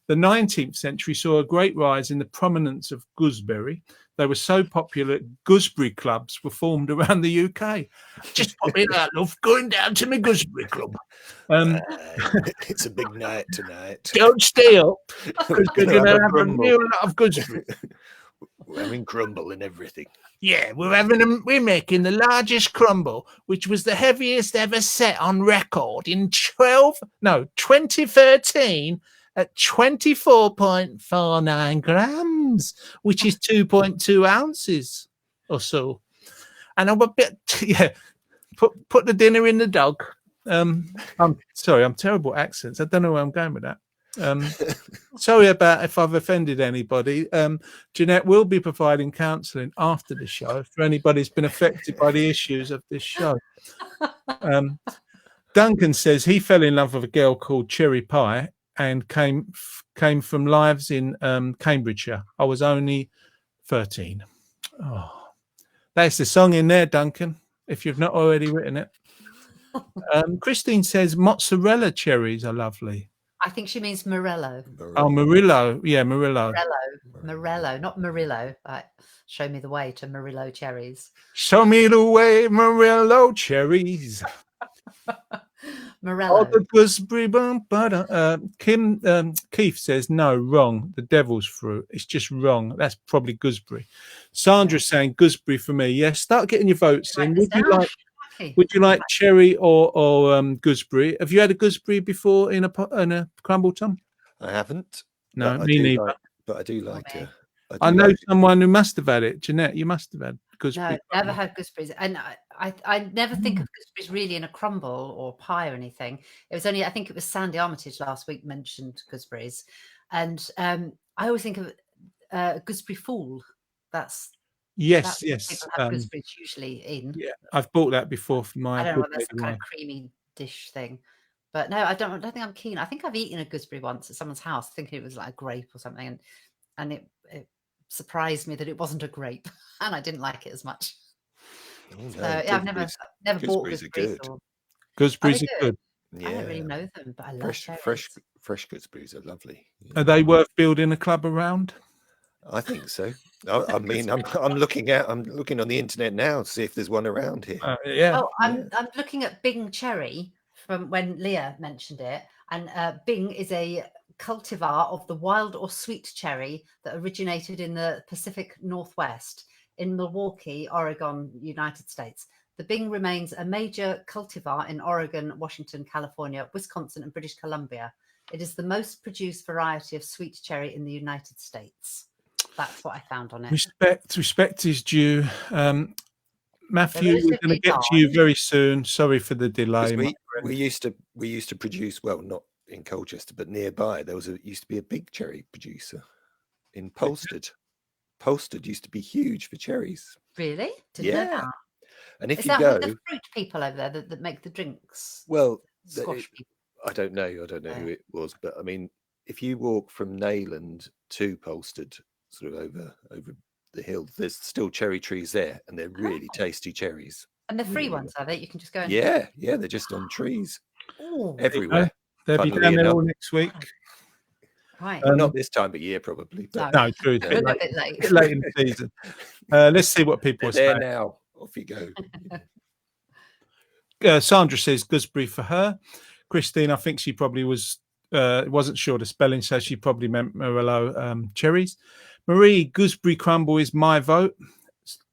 The 19th century saw a great rise in the prominence of gooseberry. They were so popular, gooseberry clubs were formed around the UK. Just pop in that, love, going down to my gooseberry club. It's a big night tonight. Don't stay up, because we're Gonna going to have a have a crumble. real lot of gooseberry. We're having crumble and everything. Yeah, we're making the largest crumble, which was the heaviest ever set on record in 2013 at 24.49 grams, which is 2.2 ounces or so. And I'm a bit, yeah, put the dinner in the dog. I'm sorry, I'm terrible at accents. I don't know where I'm going with that. Sorry about if I've offended anybody. Jeanette will be providing counselling after the show for anybody who's been affected by the issues of this show. Duncan says he fell in love with a girl called Cherry Pie and came from lives in Cambridgeshire. I was only 13. Oh, that's the song in there, Duncan, if you've not already written it. Christine says mozzarella cherries are lovely. I think she means Morello. Oh, Murillo. Yeah, Murillo. Morello, not Murillo. Show me the way to Murillo cherries. Show me the way, Murillo cherries. Morello. Oh, the gooseberry butter. Keith says no, wrong. The devil's fruit. It's just wrong. That's probably gooseberry. Sandra's saying gooseberry for me. Yeah, start getting your votes in. Write this down. Okay. Would you like cherry or gooseberry? Have you had a gooseberry before in a crumble, Tom? I haven't. No, but I me do neither. but I do like me. it. I know someone who must have had it. Jeanette, you must have had gooseberry. No, never had gooseberries. And I never think of gooseberries really in a crumble or pie or anything. It was only, I think it was Sandy Armitage last week mentioned gooseberries. And I always think of gooseberry fool. That's Yes, what yes. people have gooseberries usually in. Yeah, I've bought that before for my. I don't know good whether that's lady a kind wife. of creamy dish thing. But no, I don't think I'm keen. I think I've eaten a gooseberry once at someone's house, thinking it was like a grape or something. And it surprised me that it wasn't a grape. And I didn't like it as much. Oh, no, So yeah, I've never bought gooseberries are gooseberries. good. Gooseberries they are good. I don't really know them, but I love Fresh gooseberries are lovely. Are they worth building a club around? I think so. I mean, I'm looking on the internet now to see if there's one around here. Yeah. Oh, I'm looking at Bing cherry from when Leah mentioned it, and Bing is a cultivar of the wild or sweet cherry that originated in the Pacific Northwest in Milwaukee, Oregon, United States. The Bing remains a major cultivar in Oregon, Washington, California, Wisconsin, and British Columbia. It is the most produced variety of sweet cherry in the United States. That's what I found on it. Respect is due. Matthew, Those we're should going to be get to you very soon. Sorry for the delay. 'Cause my we used to produce, well, not in Colchester, but nearby. There used to be a big cherry producer in Polstead. Polstead used to be huge for cherries. Really? Didn't know Yeah. that. And if Is you that go, with the fruit people over there that make the drinks? well, Squash people. I don't know who it was, but I mean, if you walk from Nayland to Polstead, sort of over the hill, there's still cherry trees there, and they're really tasty cherries. And the free Really ones, are they? You can just go and Yeah, they're just on trees Oh, everywhere. They'll be Funnily down there enough. all next week. right. Not this time of year, probably. But No, true. It's a We're bit a late, bit late. bit late in the season. Let's see what people they're are there saying. now. Off you go. Sandra says gooseberry for her. Christine, I think she probably was wasn't sure the spelling, so she probably meant Merlot cherries. Marie, gooseberry crumble is my vote.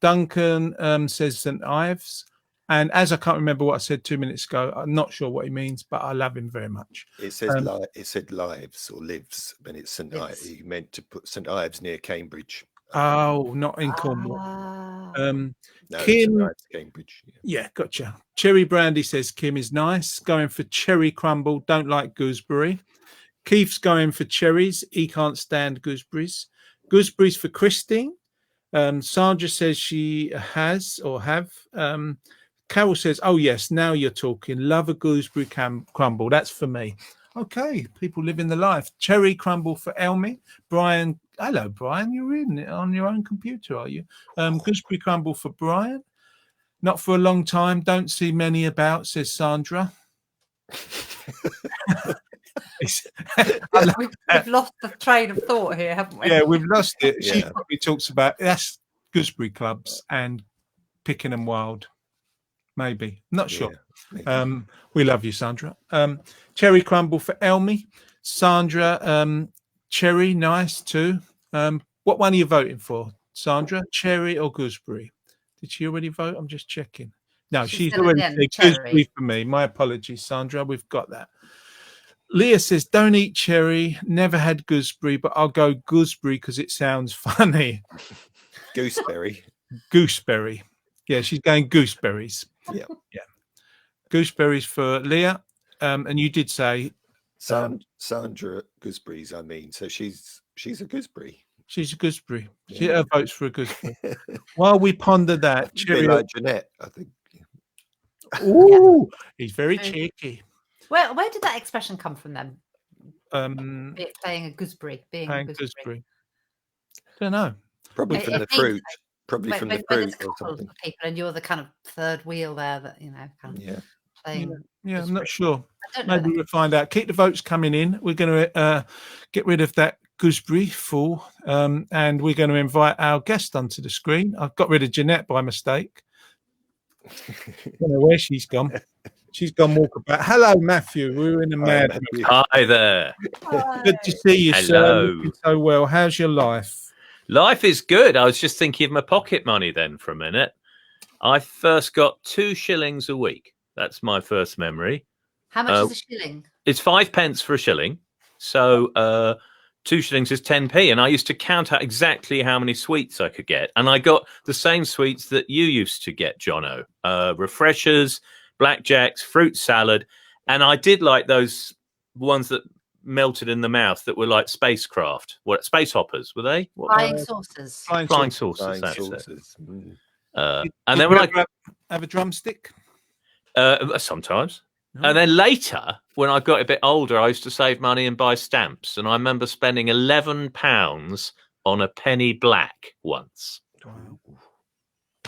Duncan says St Ives. And as I can't remember what I said 2 minutes ago, I'm not sure what he means, but I love him very much. It says it said lives or lives, and it's St Ives. He meant to put St Ives near Cambridge. Oh, not in Cornwall. No, Kim, St Ives, Cambridge. yeah, gotcha. Cherry Brandy says Kim is nice. Going for cherry crumble. Don't like gooseberry. Keith's going for cherries. He can't stand gooseberries. Gooseberries for Christine. Sandra says she has or have. Carol says, oh, yes, now you're talking. Love a gooseberry crumble. That's for me. Okay, people living the life. Cherry crumble for Elmi. Brian, hello, Brian. You're reading it on your own computer, are you? Gooseberry crumble for Brian. Not for a long time. Don't see many about, says Sandra. We've lost the train of thought here, haven't we? Yeah, we've lost it. She Yeah. probably talks about that's gooseberry clubs and picking them wild. Maybe. Not sure. Yeah, maybe. We love you, Sandra. Cherry crumble for Elmi. Sandra, cherry, nice too. What one are you voting for, Sandra? Cherry or gooseberry? Did she already vote? I'm just checking. No, she's still already in said cherry. gooseberry for me. My apologies, Sandra. We've got that. Leah says, don't eat cherry. Never had gooseberry, but I'll go gooseberry because it sounds funny. Gooseberry. Gooseberry. Yeah, she's going gooseberries. Yeah. Gooseberries for Leah. And you did say Sandra gooseberries. I mean, so she's a gooseberry. she's a gooseberry. She Yeah. votes for a gooseberry. While we ponder that, A bit cherry. like Jeanette, I think. Ooh, he's very Very- cheeky. Where did that expression come from then? Playing a gooseberry, being a Playing gooseberry. gooseberry. Don't know. Probably It- from it the means, fruit. Probably When, from when, the when fruit it's or coupled something. with people and you're the kind of third wheel there that, kind of Yeah. playing. Yeah, I'm gooseberry. not sure. I don't know. Maybe we'll find out. Keep the votes coming in. We're going to get rid of that gooseberry full, and we're going to invite our guest onto the screen. I've got rid of Jeanette by mistake. I don't know where she's gone. She's gone walkabout. Hello, Matthew. We're in a Hi, mad. Matthew. Hi there. Good to see you, sir. Hello. Looking so well. How's your life? Life is good. I was just thinking of my pocket money then for a minute. I first got 2 shillings a week. That's my first memory. How much is a shilling? It's 5 pence for a shilling. So 2 shillings is 10p. And I used to count out exactly how many sweets I could get. And I got the same sweets that you used to get, Jono. Refreshers, blackjacks, fruit salad. And I did like those ones that melted in the mouth that were like spacecraft. What, space hoppers, were they? What, Flying saucers. Flying flying saucer. saucers, Flying that's it. saucers. Mm. And Did then when you I ever have a drumstick? sometimes. No. And then later, when I got a bit older, I used to save money and buy stamps. And I remember spending £11 on a penny black once. Wow.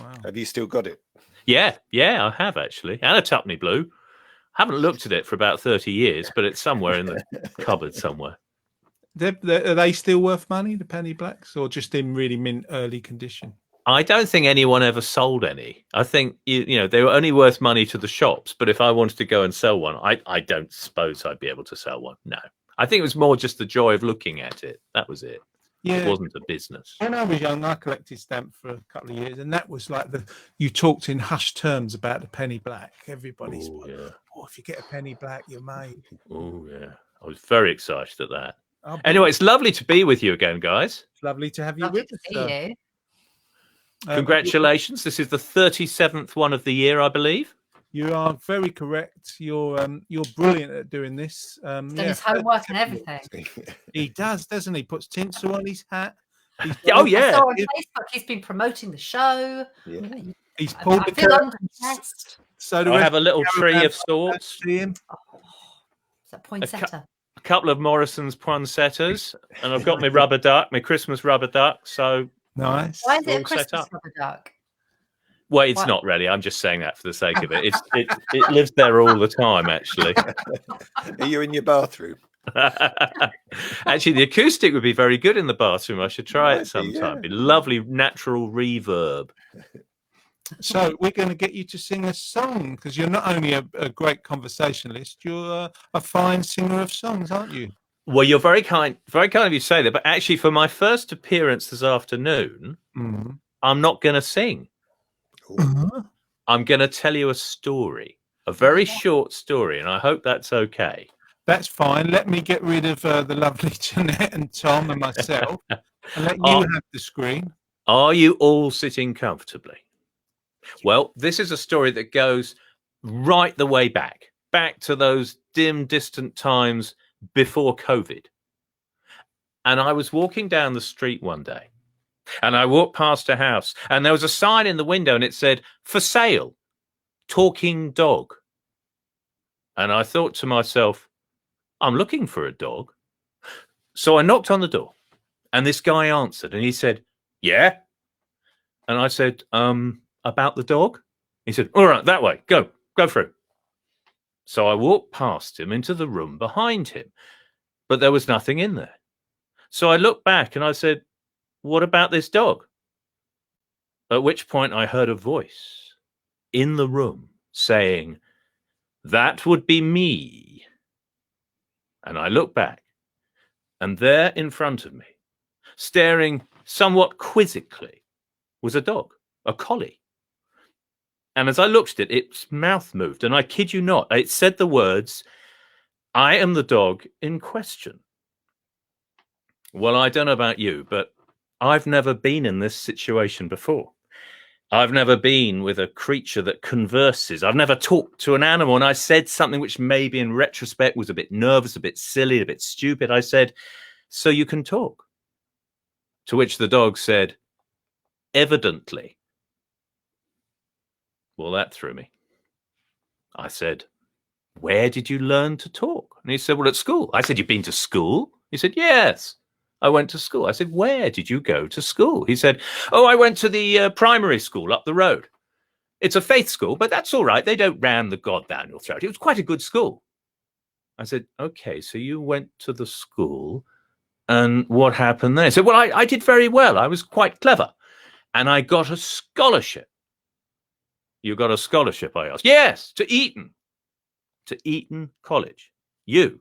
Wow. Have you still got it? Yeah, I have actually. And a tuppenny blue. Haven't looked at it for about 30 years, but it's somewhere in the cupboard somewhere. Are they still worth money, the penny blacks, or just in really mint early condition? I don't think anyone ever sold any. I think, you know, they were only worth money to the shops. But if I wanted to go and sell one, I don't suppose I'd be able to sell one. No. I think it was more just the joy of looking at it. That was it. Yeah. It wasn't a business. When I was young, I collected stamps for a couple of years, and that was like you talked in hushed terms about the penny black. Everybody's Oh, like, yeah. oh, if you get a penny black, you're made. Oh, yeah. I was very excited at that. Oh, Anyway, it's lovely to be with you again, guys. it's lovely to have you Lovely with to us. see sir. you. Congratulations. This is the 37th one of the year, I believe. You are very correct. You're brilliant at doing this. Done his homework and everything. He does, doesn't he? Puts tinsel on his hat. He's Oh, pulled- I yeah. saw on Facebook he's been promoting the show. Yeah. He's I pulled the feel curtain. underdressed. So the I rest have a little of the tree caravan of sorts, see him. Is that poinsettia? a couple of Morrison's poinsettias, and I've got my rubber duck, my Christmas rubber duck. So, Nice. Why is it a all set Christmas up. rubber duck? well, it's What? not really. I'm just saying that for the sake of it. It lives there all the time, actually. Are you in your bathroom? Actually, the acoustic would be very good in the bathroom. I should try Might be, it sometime. yeah. Be lovely natural reverb. So we're going to get you to sing a song because you're not only a great conversationalist, you're a fine singer of songs, aren't you? Well, you're very kind of you to say that. But actually, for my first appearance this afternoon, Mm. I'm not going to sing. Uh-huh. I'm going to tell you a story, a very short story, and I hope that's okay. That's fine. Let me get rid of the lovely Jeanette and Tom and myself and let you have the screen. Are you all sitting comfortably? Well, this is a story that goes right the way back to those dim, distant times before COVID. And I was walking down the street one day, and I walked past a house, and there was a sign in the window, and it said, "For sale, talking dog." And I thought to myself, I'm looking for a dog. So I knocked on the door, and this guy answered, and he said, "Yeah." And I said, "About the dog?" He said, "All right, that way, go through." So I walked past him into the room behind him, but there was nothing in there. So I looked back and I said, "What about this dog?" At which point I heard a voice in the room saying, "That would be me." And I looked back, and there in front of me, staring somewhat quizzically, was a dog, a collie. And as I looked at it, its mouth moved, and I kid you not, it said the words, "I am the dog in question." Well, I don't know about you, but I've never been in this situation before. I've never been with a creature that converses. I've never talked to an animal. And I said something which maybe in retrospect was a bit nervous, a bit silly, a bit stupid. I said, "So you can talk?" To which the dog said, "Evidently." Well, that threw me. I said, "Where did you learn to talk?" And he said, "Well, at school." I said, "You've been to school?" He said, "Yes, I went to school." I said, "Where did you go to school?" He said, "Oh, I went to the primary school up the road. It's a faith school, but that's all right. They don't ram the God down your throat. It was quite a good school." I said, "Okay, so you went to the school, and what happened there?" He said, "Well, I did very well. I was quite clever, and I got a scholarship." "You got a scholarship?" I asked. "Yes, to Eton College." "You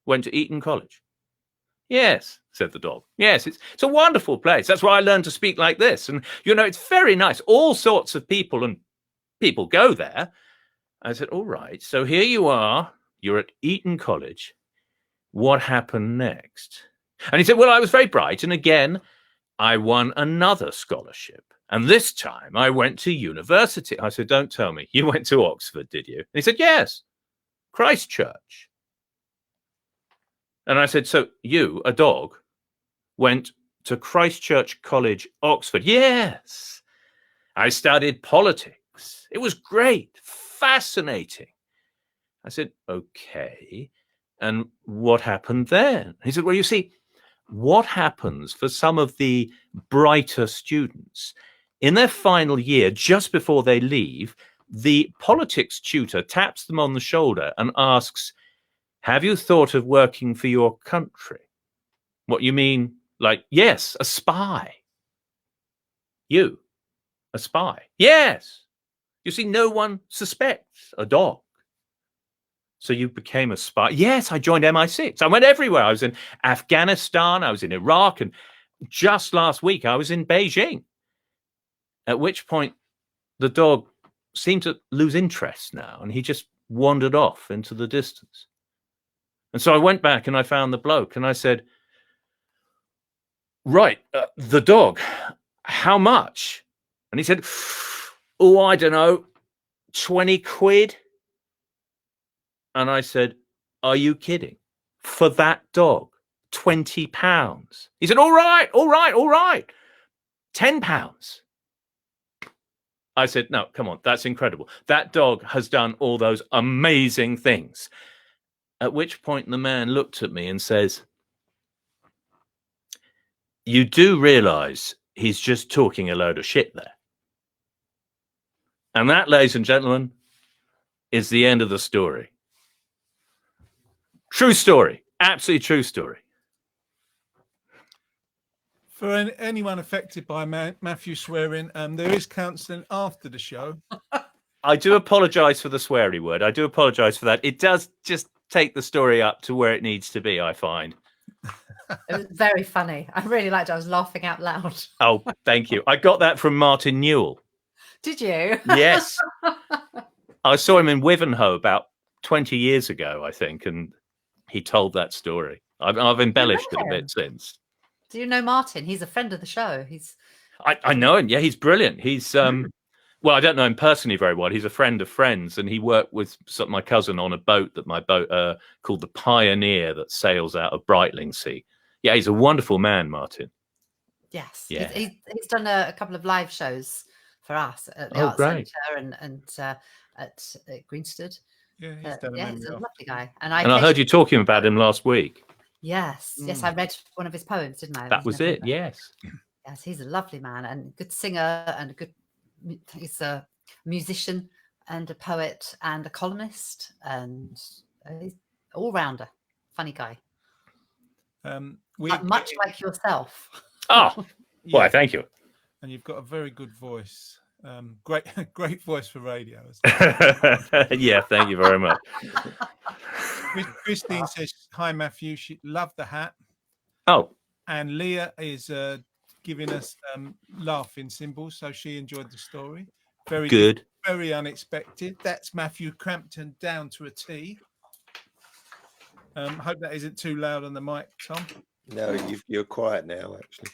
went to Eton College?" "Yes," said the dog. "Yes, it's a wonderful place. That's why I learned to speak like this. And, it's very nice. All sorts of people go there." I said, "All right, so here you are. You're at Eton College. What happened next?" And he said, "Well, I was very bright. And again, I won another scholarship. And this time I went to university." I said, "Don't tell me. You went to Oxford, did you?" And he said, "Yes, Christchurch." And I said, "So you, a dog, went to Christchurch College, Oxford?" "Yes. I studied politics. It was great, fascinating." I said, "Okay. And what happened then?" He said, "Well, you see, what happens for some of the brighter students in their final year, just before they leave, the politics tutor taps them on the shoulder and asks, 'Have you thought of working for your country?' 'What, you mean, like, yes, a spy?' 'You, a spy?' 'Yes. You see, no one suspects a dog.' 'So you became a spy?' 'Yes, I joined MI6. I went everywhere. I was in Afghanistan, I was in Iraq, and just last week I was in Beijing." At which point the dog seemed to lose interest now, and he just wandered off into the distance. And so I went back and I found the bloke and I said, "Right, the dog, how much?" And he said, "Oh, I don't know, 20 quid. And I said, "Are you kidding? For that dog, £20? He said, all right, £10. I said, "No, come on, that's incredible. That dog has done all those amazing things." At which point the man looked at me and says, "You do realize he's just talking a load of shit there." And that, ladies and gentlemen, is the end of the story. True story. Absolutely true story. For anyone affected by Matthew swearing, there is counselling after the show. I do apologise for the sweary word. I do apologise for that. It does just take the story up to where it needs to be, I find. It was very funny. I really liked it. I was laughing out loud. Oh, thank you. I got that from Martin Newell. Did you? Yes. I saw him in Wivenhoe about 20 years ago, I think, and he told that story. I've embellished it a bit since. Do you know Martin? He's a friend of the show. I know him. Yeah, he's brilliant. He's well, I don't know him personally very well. He's a friend of friends, and he worked with my cousin on a boat called the Pioneer that sails out of Brightlingsea. Yeah, he's a wonderful man, Martin. Yes. Yeah. He's done a couple of live shows for us at the Arts great. Centre and at Greenstead. Yeah, he's done a he's a memory lovely guy. And I heard you talking about him last week. Yes, I read one of his poems, didn't I? That was it. Yes. Yes, he's a lovely man and good singer and he's a musician and a poet and a columnist and he's all rounder, funny guy. Much like yourself. Oh, Yeah. well, thank you. And you've got a very good voice. Great voice for radio. Yeah, thank you very much. Christine says, hi, Matthew. She loved the hat. Oh, And Leah is giving us laughing symbols. So she enjoyed the story. Very good. Very unexpected. That's Matthew Crampton down to a T. Hope that isn't too loud on the mic, Tom. No, you're quiet now, actually.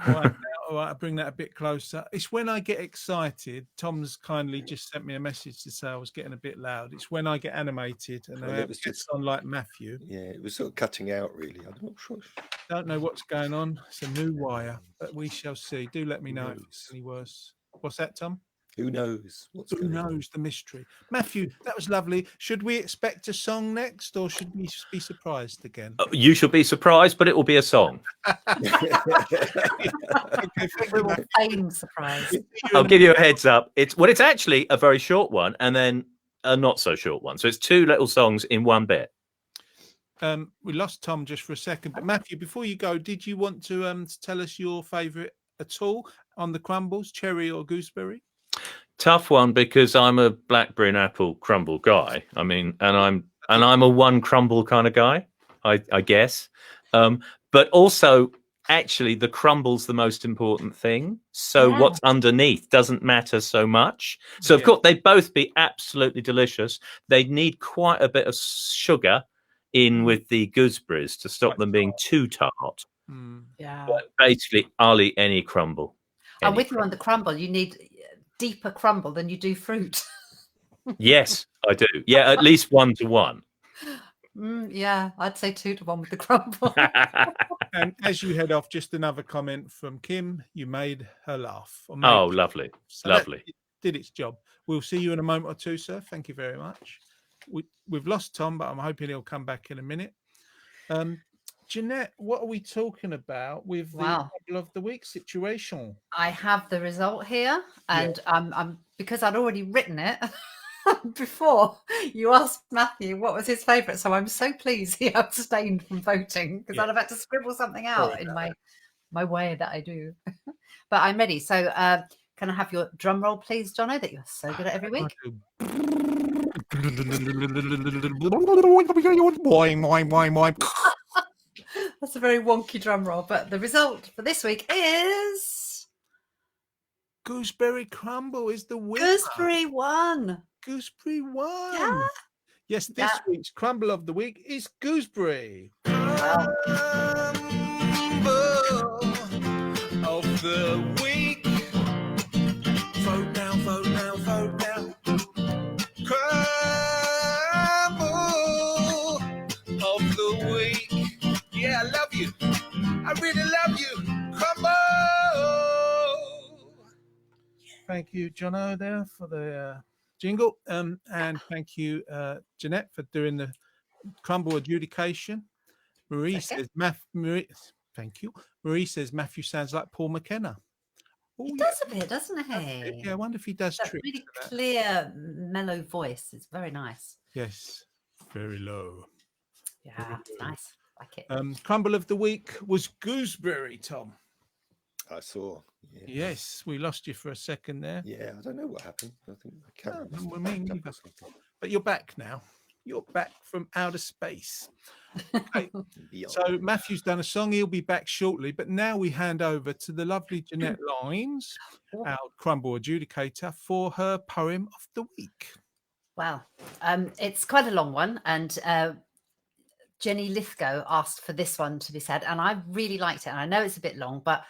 All right, I'll bring that a bit closer. It's when I get excited. Tom's kindly just sent me a message to say I was getting a bit loud. It's when I get animated and Well, I it was get just- on like Matthew. Yeah, it was sort of cutting out, really. I'm not sure. Don't know what's going on. It's a new wire, but we shall see. Do let me know if it's any worse. What's that, Tom? Who knows? What's Who going on? knows the mystery? Matthew, that was lovely. Should we expect a song next, or should we be surprised again? You should be surprised, but it will be a song. Okay, thank We you, will Matthew. feign surprise. I'll give you a heads up. It's actually a very short one and then a not so short one. So it's two little songs in one bit. We lost Tom just for a second, but Matthew, before you go, did you want to tell us your favourite at all on the crumbles, cherry or gooseberry? Tough one because I'm a blackberry and apple crumble guy. I mean, and I'm a one crumble kind of guy, I guess. But also, actually, the crumble's the most important thing. So what's underneath doesn't matter so much. So of course, they'd both be absolutely delicious. They'd need quite a bit of sugar in with the gooseberries to stop them being too tart. Yeah. But basically, I'll eat any crumble. I'm Any with you on the crumble. You need deeper crumble than you do fruit. Yes, I do. Yeah, at least 1 to 1. Yeah, I'd say 2 to 1 with the crumble. And as you head off, just another comment from Kim. You made her laugh. Or made Oh, her lovely. laugh. So that Lovely. did its job. We'll see you in a moment or two, sir. Thank you very much. We've lost Tom, but I'm hoping he'll come back in a minute. Jeanette, what are we talking about with the couple of the week situation? I have the result here, and I'm because I'd already written it before you asked Matthew what was his favourite. So I'm so pleased he abstained from voting because I'd have had to scribble something out in my way that I do. But I'm ready. So can I have your drum roll, please, Jono, that you're so good at every week? That's a very wonky drum roll, but the result for this week is Gooseberry crumble is the winner. Gooseberry won. Gooseberry won. Yeah. Yes, this week's crumble of the week is gooseberry. Crumble of the week. Vote now, vote now, vote now. Crumble of the week. Yeah, I love you. I really love you. Crumble. Thank you, Jono, there for the jingle. And thank you, Jeanette, for doing the crumble adjudication. Marie says, thank you. Marie says, Matthew sounds like Paul McKenna. He does a bit, doesn't he? Yeah, I wonder if he does That tricks. really to that. clear, mellow voice. It's very nice. Yes, very low. Yeah, it's nice. Like it. Crumble of the week was gooseberry, Tom. I saw. Yeah. Yes, we lost you for a second there. Yeah, I don't know what happened. I think the camera No, must I have mean, backed up neither. or something. But you're back now. You're back from outer space. Okay. Beyond. So Matthew's done a song. He'll be back shortly. But now we hand over to the lovely Jeanette Lines, Oh. our Crumble adjudicator, for her poem of the week. Well, it's quite a long one, and Jenny Lithgow asked for this one to be said, and I really liked it. And I know it's a bit long, but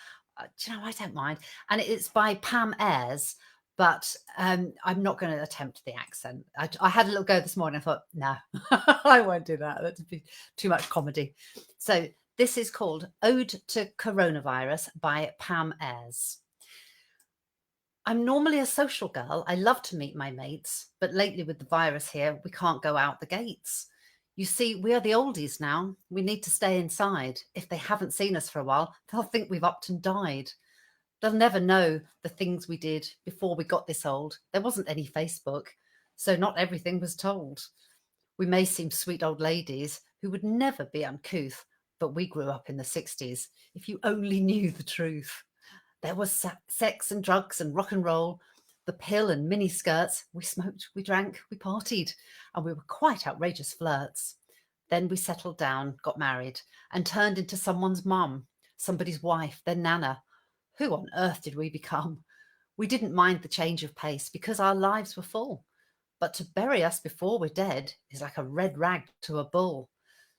do you know, I don't mind. And it's by Pam Ayres, but I'm not going to attempt the accent. I had a little go this morning. I thought, no, I won't do that. That'd be too much comedy. So this is called Ode to Coronavirus by Pam Ayres. I'm normally a social girl. I love to meet my mates, but lately with the virus here, we can't go out the gates. You see, we are the oldies now. We need to stay inside. If they haven't seen us for a while, they'll think we've upped and died. They'll never know the things we did before we got this old. There wasn't any Facebook, so not everything was told. We may seem sweet old ladies who would never be uncouth, but we grew up in the 60s. If you only knew the truth. There was sex and drugs and rock and roll, the pill and mini skirts. We smoked, we drank, we partied, and we were quite outrageous flirts. Then we settled down, got married, and turned into someone's mum, somebody's wife, their nana. Who on earth did we become? We didn't mind the change of pace because our lives were full. But to bury us before we're dead is like a red rag to a bull.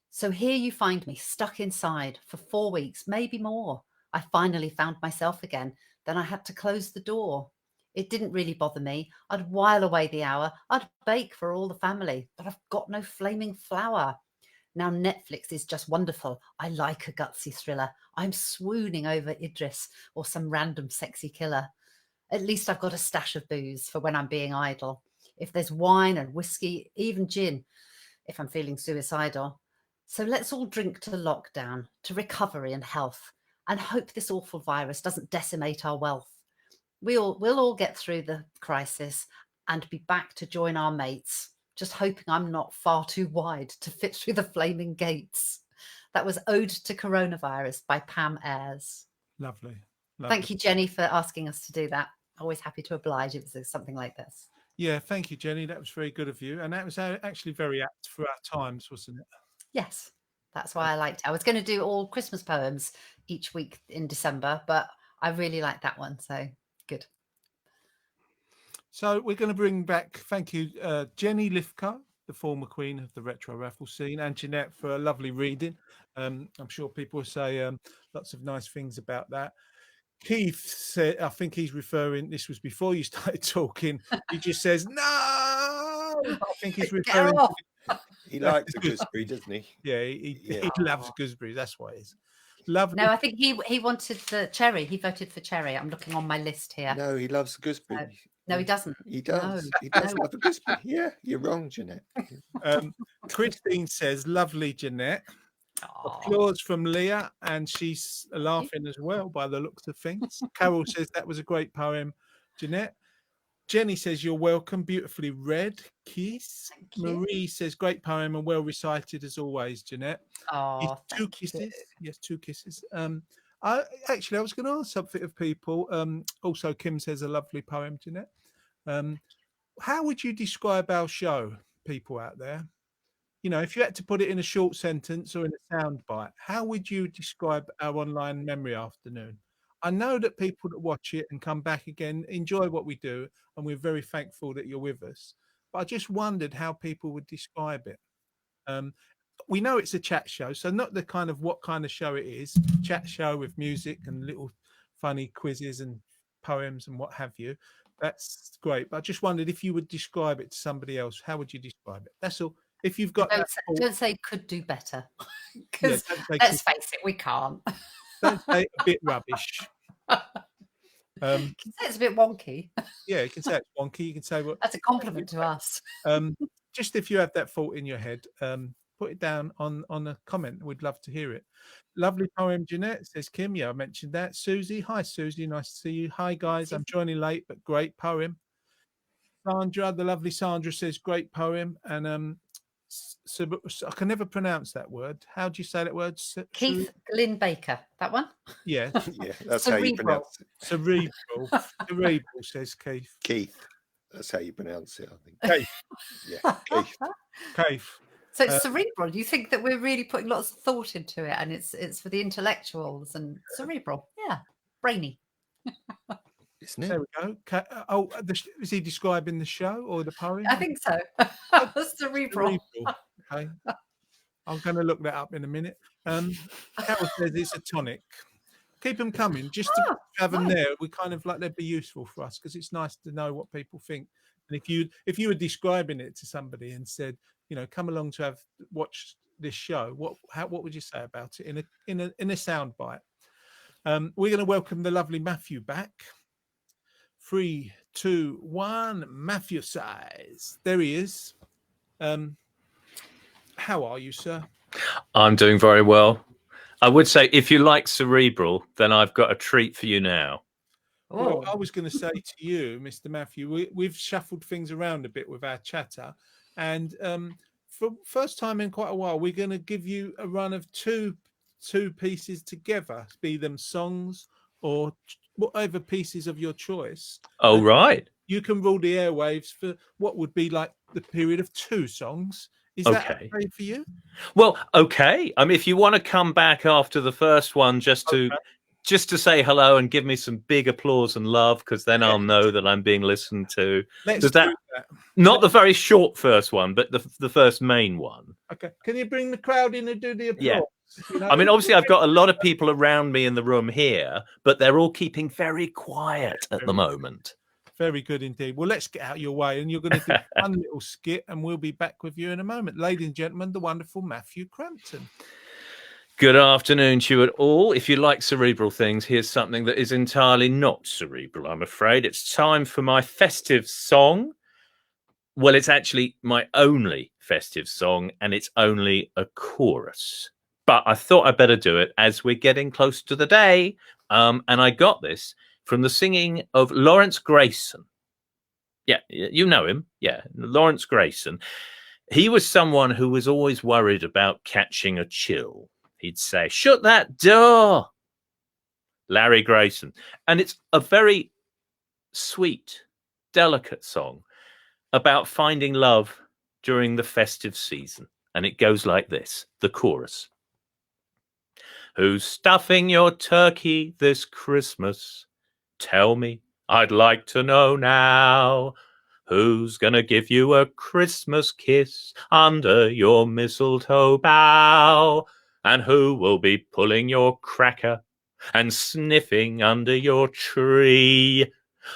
So here you find me stuck inside for 4 weeks, maybe more. I finally found myself again. Then I had to close the door. It didn't really bother me. I'd while away the hour. I'd bake for all the family, but I've got no flaming flour. Now Netflix is just wonderful. I like a gutsy thriller. I'm swooning over Idris or some random sexy killer. At least I've got a stash of booze for when I'm being idle. If there's wine and whiskey, even gin, if I'm feeling suicidal. So let's all drink to lockdown, to recovery and health, and hope this awful virus doesn't decimate our wealth. We'll all get through the crisis and be back to join our mates, just hoping I'm not far too wide to fit through the flaming gates. That was Ode to Coronavirus by Pam Ayres. Lovely. Thank you, Jenny, for asking us to do that. Always happy to oblige if there's something like this. Yeah, thank you, Jenny. That was very good of you. And that was actually very apt for our times, wasn't it? Yes, that's why I liked it. I was going to do all Christmas poems each week in December, but I really liked that one. So good. So we're going to bring back, thank you, Jenny Lithgow, the former queen of the retro raffle scene, and Jeanette for a lovely reading. I'm sure people will say lots of nice things about that. Keith said, I think he's referring, this was before you started talking, he just says, no! I think he's referring to, He likes a gooseberry, doesn't he? yeah, he Yeah. loves gooseberries, that's what it is. Lovely. No, I think he wanted the cherry. He voted for cherry. I'm looking on my list here. No, he loves a gooseberry. No, he doesn't. He does. No, He does no. love a gooseberry. Yeah, you're wrong, Jeanette. Christine says, lovely Jeanette. Aw. Applause from Leah, and she's laughing as well by the looks of things. Carol says that was a great poem, Jeanette. Jenny says you're welcome, beautifully read. Kiss. Thank you. Marie says great poem and well recited as always, Jeanette. Oh, Yes, two thank you. kisses. Yes, 2 kisses. I was going to ask something of people. Also, Kim says a lovely poem, Jeanette. How would you describe our show, people out there? You know, if you had to put it in a short sentence or in a sound bite, how would you describe our online memory afternoon? I know that people that watch it and come back again enjoy what we do, and we're very thankful that you're with us. But I just wondered how people would describe it. We know it's a chat show, so not the kind of what kind of show it is, chat show with music and little funny quizzes and poems and what have you. That's great. But I just wondered if you would describe it to somebody else, how would you describe it? That's all. If you've got that thought, Don't say could do better, yeah, because don't say let's face it, we can't. don't say a bit rubbish. You can say it's a bit wonky. Yeah, you can say it's wonky. You can say what. That's a compliment to us. Just if you have that thought in your head, put it down on a comment. We'd love to hear it. Lovely poem, Jeanette, says Kim. Yeah, I mentioned that. Susie, hi Susie, nice to see you. Hi guys, I'm joining late, but great poem. Sandra, the lovely Sandra says great poem, and I can never pronounce that word. How do you say that word? Keith Glyn Baker. That one. Yeah, Yeah, that's how you Cerebral. pronounce it. cerebral. Cerebral, says Keith. Keith. That's how you pronounce it, I think. Keith. Yeah, Keith. Keith. So it's cerebral. You think that we're really putting lots of thought into it, and it's for the intellectuals and cerebral. Yeah, brainy. Isn't it? There we go. Is he describing the show or the poem? I think so. Cerebral. Cerebral. Okay. I'm going to look that up in a minute. Carol says it's a tonic. Keep them coming. Just to have them nice. there, we kind of like they'd be useful for us because it's nice to know what people think. And if you were describing it to somebody and said, you know, come along to watch this show, what would you say about it in a sound bite? We're going to welcome the lovely Matthew back. 3, 2, 1. Matthew Size. There he is. How are you, sir? I'm doing very well. I would say if you like cerebral, then I've got a treat for you now. Well, I was going to say to you, Mr. Matthew, we've shuffled things around a bit with our chatter, and for first time in quite a while, we're going to give you a run of two pieces together, be them songs or whatever pieces of your choice. Oh, right. You can rule the airwaves for what would be like the period of 2 songs. Is that Okay. okay for you? Well, okay. I mean, if you want to come back after the first one just to say hello and give me some big applause and love, because then I'll know that I'm being listened to. Let's Does do that- that. Not the very short first one, but the first main one. Okay. Can you bring the crowd in and do the applause? Yeah. You know? I mean, obviously, I've got a lot of people around me in the room here, but they're all keeping very quiet at the moment. Very good indeed. Well, let's get out of your way, and you're going to do one little skit, and we'll be back with you in a moment. Ladies and gentlemen, the wonderful Matthew Crampton. Good afternoon to you all. If you like cerebral things, here's something that is entirely not cerebral, I'm afraid. It's time for my festive song. Well, it's actually my only festive song, and it's only a chorus. But I thought I'd better do it as we're getting close to the day. And I got this from the singing of Lawrence Grayson. Yeah, you know him. Yeah, Lawrence Grayson. He was someone who was always worried about catching a chill. He'd say, "Shut that door." Larry Grayson. And it's a very sweet, delicate song about finding love during the festive season. And it goes like this, the chorus. Who's stuffing your turkey this Christmas? Tell me, I'd like to know now. Who's gonna give you a Christmas kiss under your mistletoe bough? And who will be pulling your cracker and sniffing under your tree?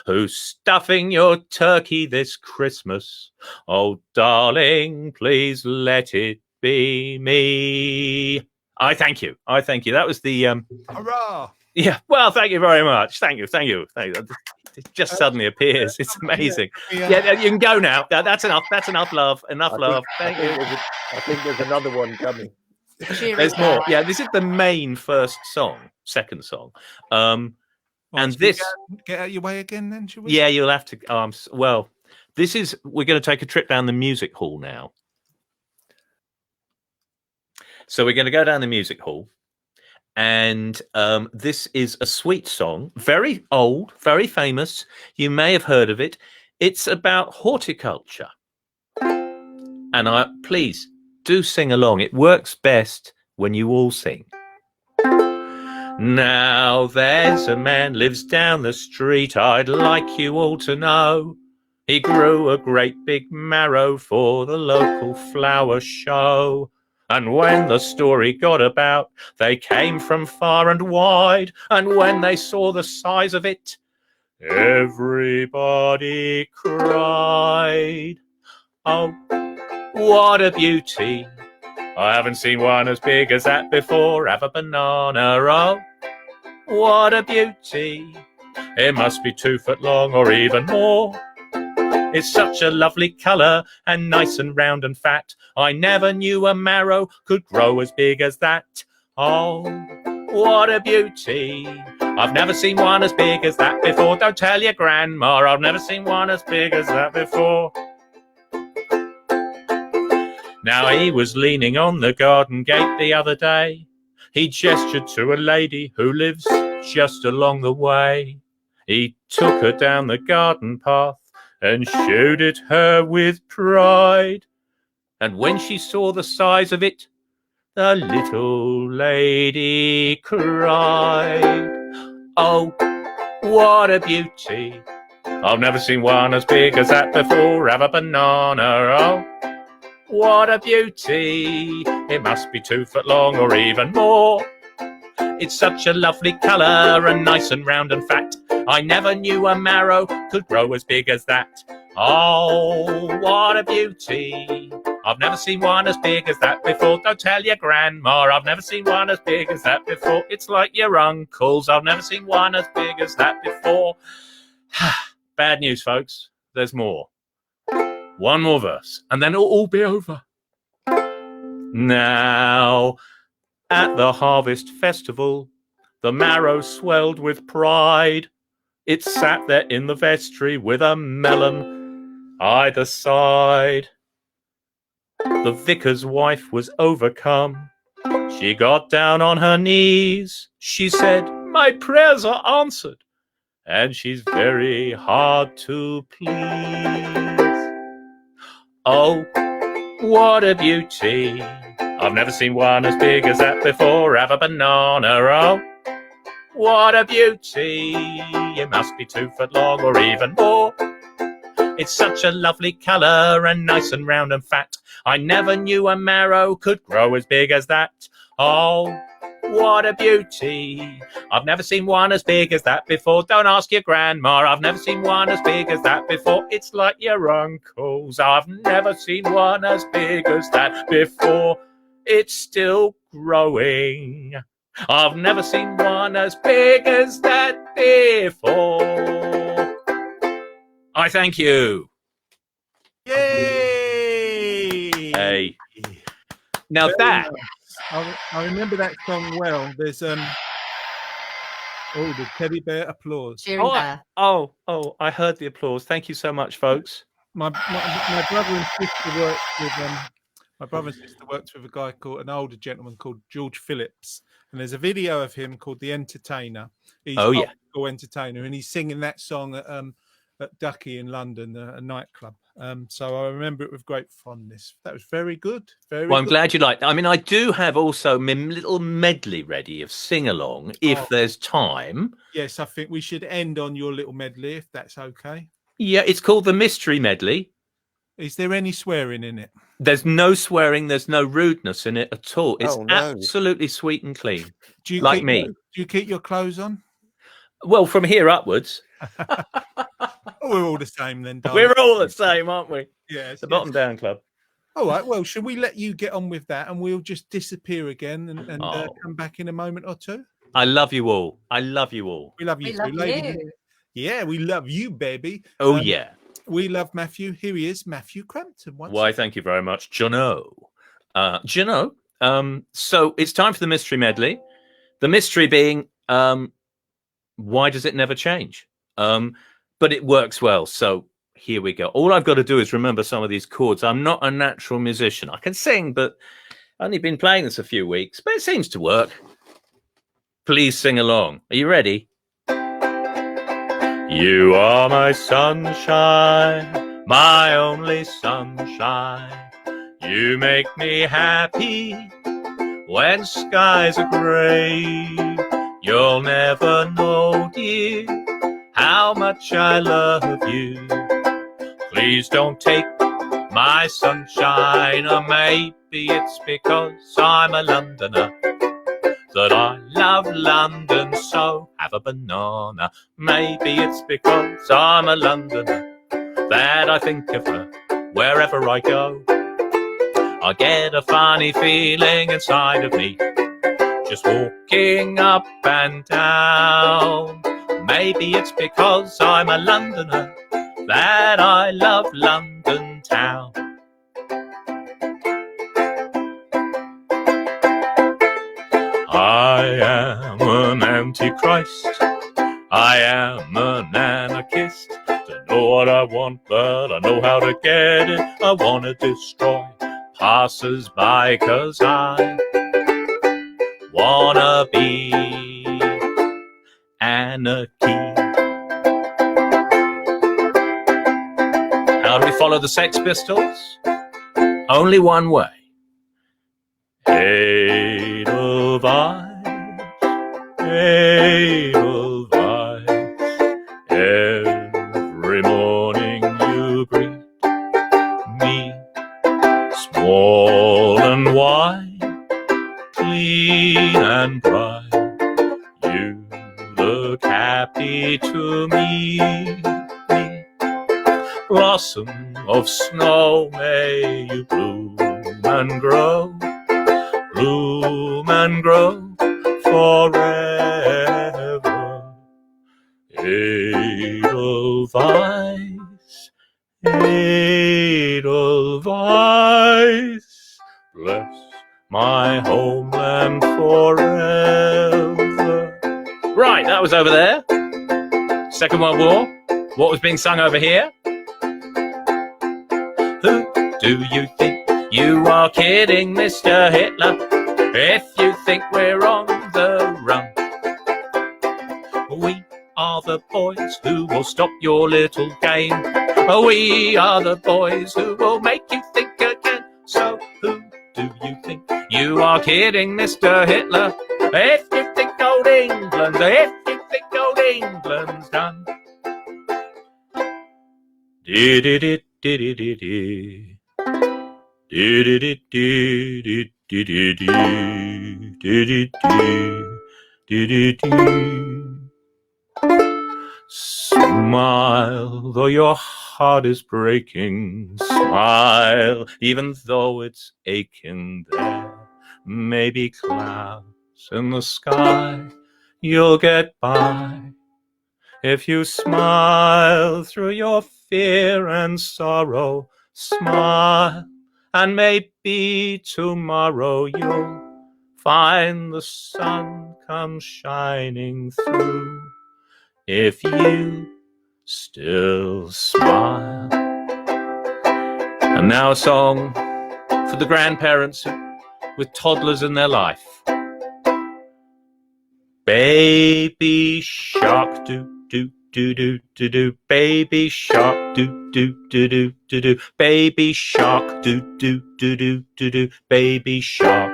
Who's stuffing your turkey this Christmas? Oh, darling, please let it be me. I thank you. That was the Hurrah! yeah. Well, thank you very much. Thank you. It just suddenly appears. It's amazing. Yeah, you can go now. That's enough. That's enough love. Enough love. Thank you. I think there's another one coming. Cheering There's more. out. Yeah, this is the main second song. And should we this, get out your way again, then, shall we? yeah, you'll have to. Well, we're going to take a trip down the music hall now. So we're going to go down the music hall, and this is a sweet song, very old, very famous. You may have heard of it. It's about horticulture, and please do sing along. It works best when you all sing. Now there's a man lives down the street, I'd like you all to know. He grew a great big marrow for the local flower show. And when the story got about, they came from far and wide. And when they saw the size of it, everybody cried. Oh, what a beauty. I haven't seen one as big as that before. Have a banana, oh, what a beauty. It must be 2 foot long or even more. It's such a lovely colour and nice and round and fat. I never knew a marrow could grow as big as that. Oh, what a beauty. I've never seen one as big as that before. Don't tell your grandma, I've never seen one as big as that before. Now he was leaning on the garden gate the other day. He gestured to a lady who lives just along the way. He took her down the garden path and showed it her with pride. And when she saw the size of it, the little lady cried. Oh, what a beauty. I've never seen one as big as that before. Have a banana, oh, what a beauty. It must be 2 foot long or even more. It's such a lovely colour and nice and round and fat. I never knew a marrow could grow as big as that. Oh, what a beauty. I've never seen one as big as that before. Don't tell your grandma, I've never seen one as big as that before. It's like your uncles, I've never seen one as big as that before. Bad news, folks. There's more. One more verse, and then it'll all be over. Now, at the harvest festival, the marrow swelled with pride. It sat there in the vestry with a melon either side. The vicar's wife was overcome. She got down on her knees. She said, my prayers are answered. And she's very hard to please. Oh, what a beauty. I've never seen one as big as that before. Have a banana, oh, what a beauty. It must be 2 foot long or even more. It's such a lovely colour and nice and round and fat. I never knew a marrow could grow as big as that. Oh, what a beauty. I've never seen one as big as that before. Don't ask your grandma, I've never seen one as big as that before. It's like your uncles, I've never seen one as big as that before. It's still growing. I've never seen one as big as that before. I thank you. Yay! Hey. Now Very that nice. I remember that song well. There's the teddy bear applause. Cheering bear. I heard the applause. Thank you so much, folks. My brother and sister worked with a guy called an older gentleman called George Phillips, and there's a video of him called The Entertainer. He's Oh, yeah. an entertainer, and he's singing that song at Ducky in London, a nightclub. So I remember it with great fondness. That was very good. Very. Well, I'm good. glad you liked it. I mean, I do have also my little medley ready of sing-along if there's time. Yes, I think we should end on your little medley, if that's okay. Yeah, it's called the Mystery Medley. Is there any swearing in it? There's no swearing. There's no rudeness in it at all. It's Oh, no. absolutely sweet and clean. Do you Like keep me. Do you keep your clothes on? Well, from here upwards, Oh, we're all the same then, darling. we're all the same, aren't we? Yes, It's the Bottom Down Club. All right. Well, should we let you get on with that, and we'll just disappear again and Oh. come back in a moment or two? I love you all. I love you all. We love you We too, love lady. you. Yeah, we love you, baby. Oh, yeah. We love Matthew. Here he is, Matthew Crampton. Why, thank you very much, Jono. Jono, so it's time for the mystery medley. The mystery being, why does it never change? But it works well. So here we go. All I've got to do is remember some of these chords. I'm not a natural musician. I can sing, but I've only been playing this a few weeks, but it seems to work. Please sing along. Are you ready? You are my sunshine, my only sunshine. You make me happy when skies are grey. You'll never know, dear, how much I love you. Please don't take my sunshine, or maybe it's because I'm a Londoner that I love London so. Have a banana. Maybe it's because I'm a Londoner that I think of her wherever I go. I get a funny feeling inside of me just walking up and down. Maybe it's because I'm a Londoner that I love London town. I am an antichrist. I am an anarchist. Don't know what I want, but I know how to get it. I want to destroy passers by, 'cause I wanna be anarchy. How do we follow the Sex Pistols? Only one way. Edelweiss, Edelweiss, every morning you greet me, small and wide, clean and bright. You look happy to me. Blossom of snow, may you bloom and grow forever. Edelweiss, Edelweiss, bless my homeland forever. Right, that was over there. Second World War. What was being sung over here? Who do you think you are kidding, Mr. Hitler? If you think we're on the run, we are the boys who will stop your little game. We are the boys who will make you think again. So who do you think you are kidding, Mr. Hitler? If you think old England's done. Smile, though your heart is breaking. Smile, even though it's aching. There may be clouds in the sky. You'll get by if you smile through your fear and sorrow. Smile, and maybe tomorrow you'll find the sun come shining through. If you still smile. And now a song for the grandparents with toddlers in their life. Baby shark, do do do do do do. Baby shark, do do do do do do. Baby shark, do do do do do do. Baby shark.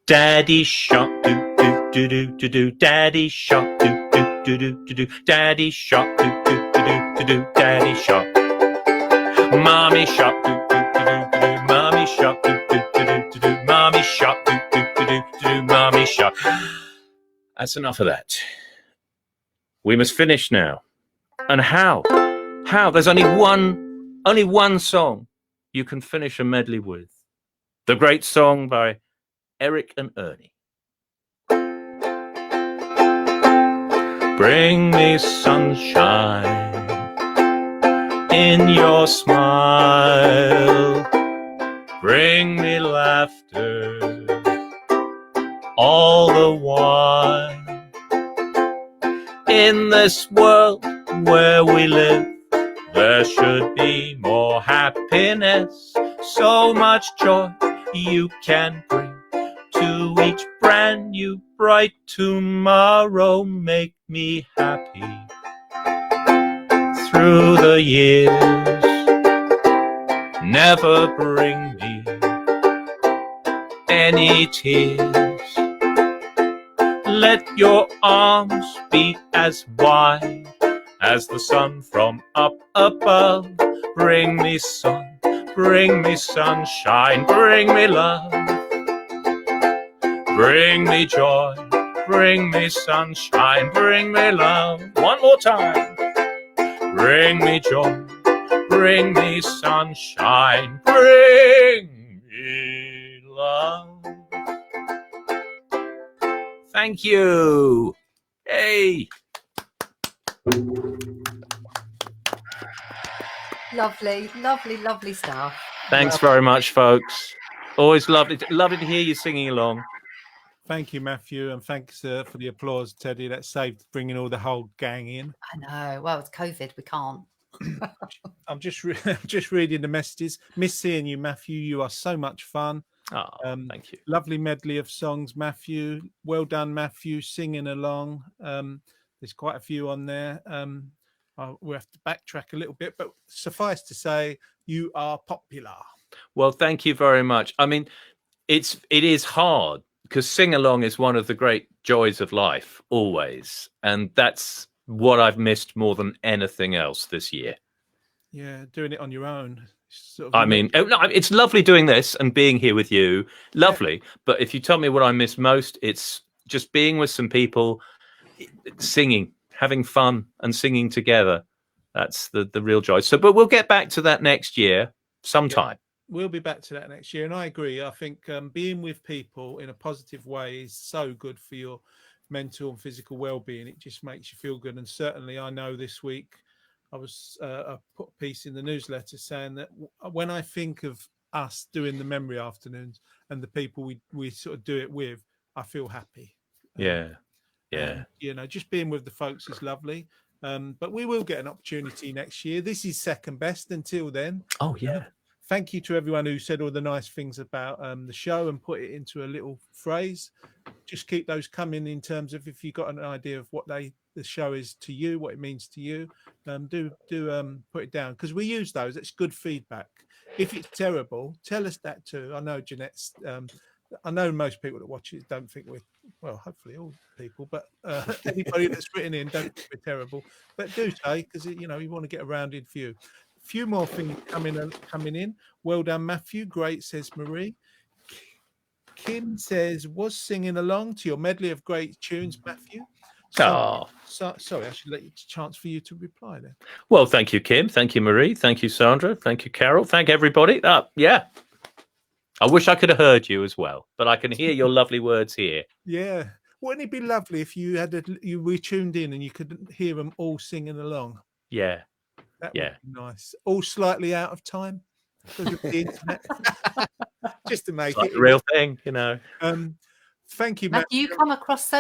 Daddy shark, do do do do do do. Daddy shark, do do do do do. Daddy shark, do do do do do. Daddy shark. Mommy shark, do do do do do. Mommy shark, do do do do do. Mommy shark, do do do do do. Mommy shark. That's enough of that. We must finish now. And how? How? There's only one song you can finish a medley with. The great song by Eric and Ernie. Bring me sunshine in your smile. Bring me laughter all the while. In this world where we live, there should be more happiness. So much joy you can bring to each brand new bright tomorrow. Make me happy through the years. Never bring me any tears. Let your arms be as wide as the sun from up above. Bring me sun, bring me sunshine, bring me love. Bring me joy, bring me sunshine, bring me love. One more time. Bring me joy, bring me sunshine, bring me love. Thank you. Hey. Lovely, lovely, lovely stuff. Thanks very much, folks. Always lovely to hear you singing along. Thank you, Matthew, and thanks for the applause, Teddy. That saved bringing all the whole gang in. I know. Well, it's COVID. We can't. I'm just just reading the messages. Miss seeing you, Matthew. You are so much fun. Oh, thank you. Lovely medley of songs, Matthew. Well done, Matthew, singing along. There's quite a few on there. We'll have to backtrack a little bit, but suffice to say, you are popular. Well, thank you very much. I mean, it is hard because sing along is one of the great joys of life, always, and that's what I've missed more than anything else this year. Yeah, doing it on your own. I mean, it's lovely doing this and being here with you. Lovely. But if you tell me what I miss most, it's just being with some people, singing, having fun and singing together. That's the real joy. So, but we'll get back to that next year sometime. We'll be back to that next year. And I agree. I think being with people in a positive way is so good for your mental and physical well-being. It just makes you feel good. And certainly I know this week, I put a piece in the newsletter saying that when I think of us doing the memory afternoons and the people we sort of do it with, I feel happy. Yeah. Just being with the folks is lovely. But we will get an opportunity next year. This is second best until then. Oh, yeah. Thank you to everyone who said all the nice things about the show and put it into a little phrase. Just keep those coming in terms of if you've got an idea of what the show is to you, what it means to you. Do put it down because we use those. It's good feedback. If it's terrible, tell us that too. I know Jeanette's. I know most people that watch it don't think we're hopefully all people, but anybody that's written in don't think we're terrible. But do say because you want to get a rounded view. Few more things coming in. Well done, Matthew. Great, says Marie. Kim says, was singing along to your medley of great tunes, Matthew. Sorry, I should let you a chance for you to reply then. Well, thank you, Kim. Thank you, Marie. Thank you, Sandra. Thank you, Carol. Thank everybody. Yeah. I wish I could have heard you as well, but I can hear your lovely words here. Yeah. Wouldn't it be lovely if you we tuned in and you could hear them all singing along? Yeah. That would be nice. All slightly out of time because of the internet. Just to make it a real thing, Thank you, Matthew. You come across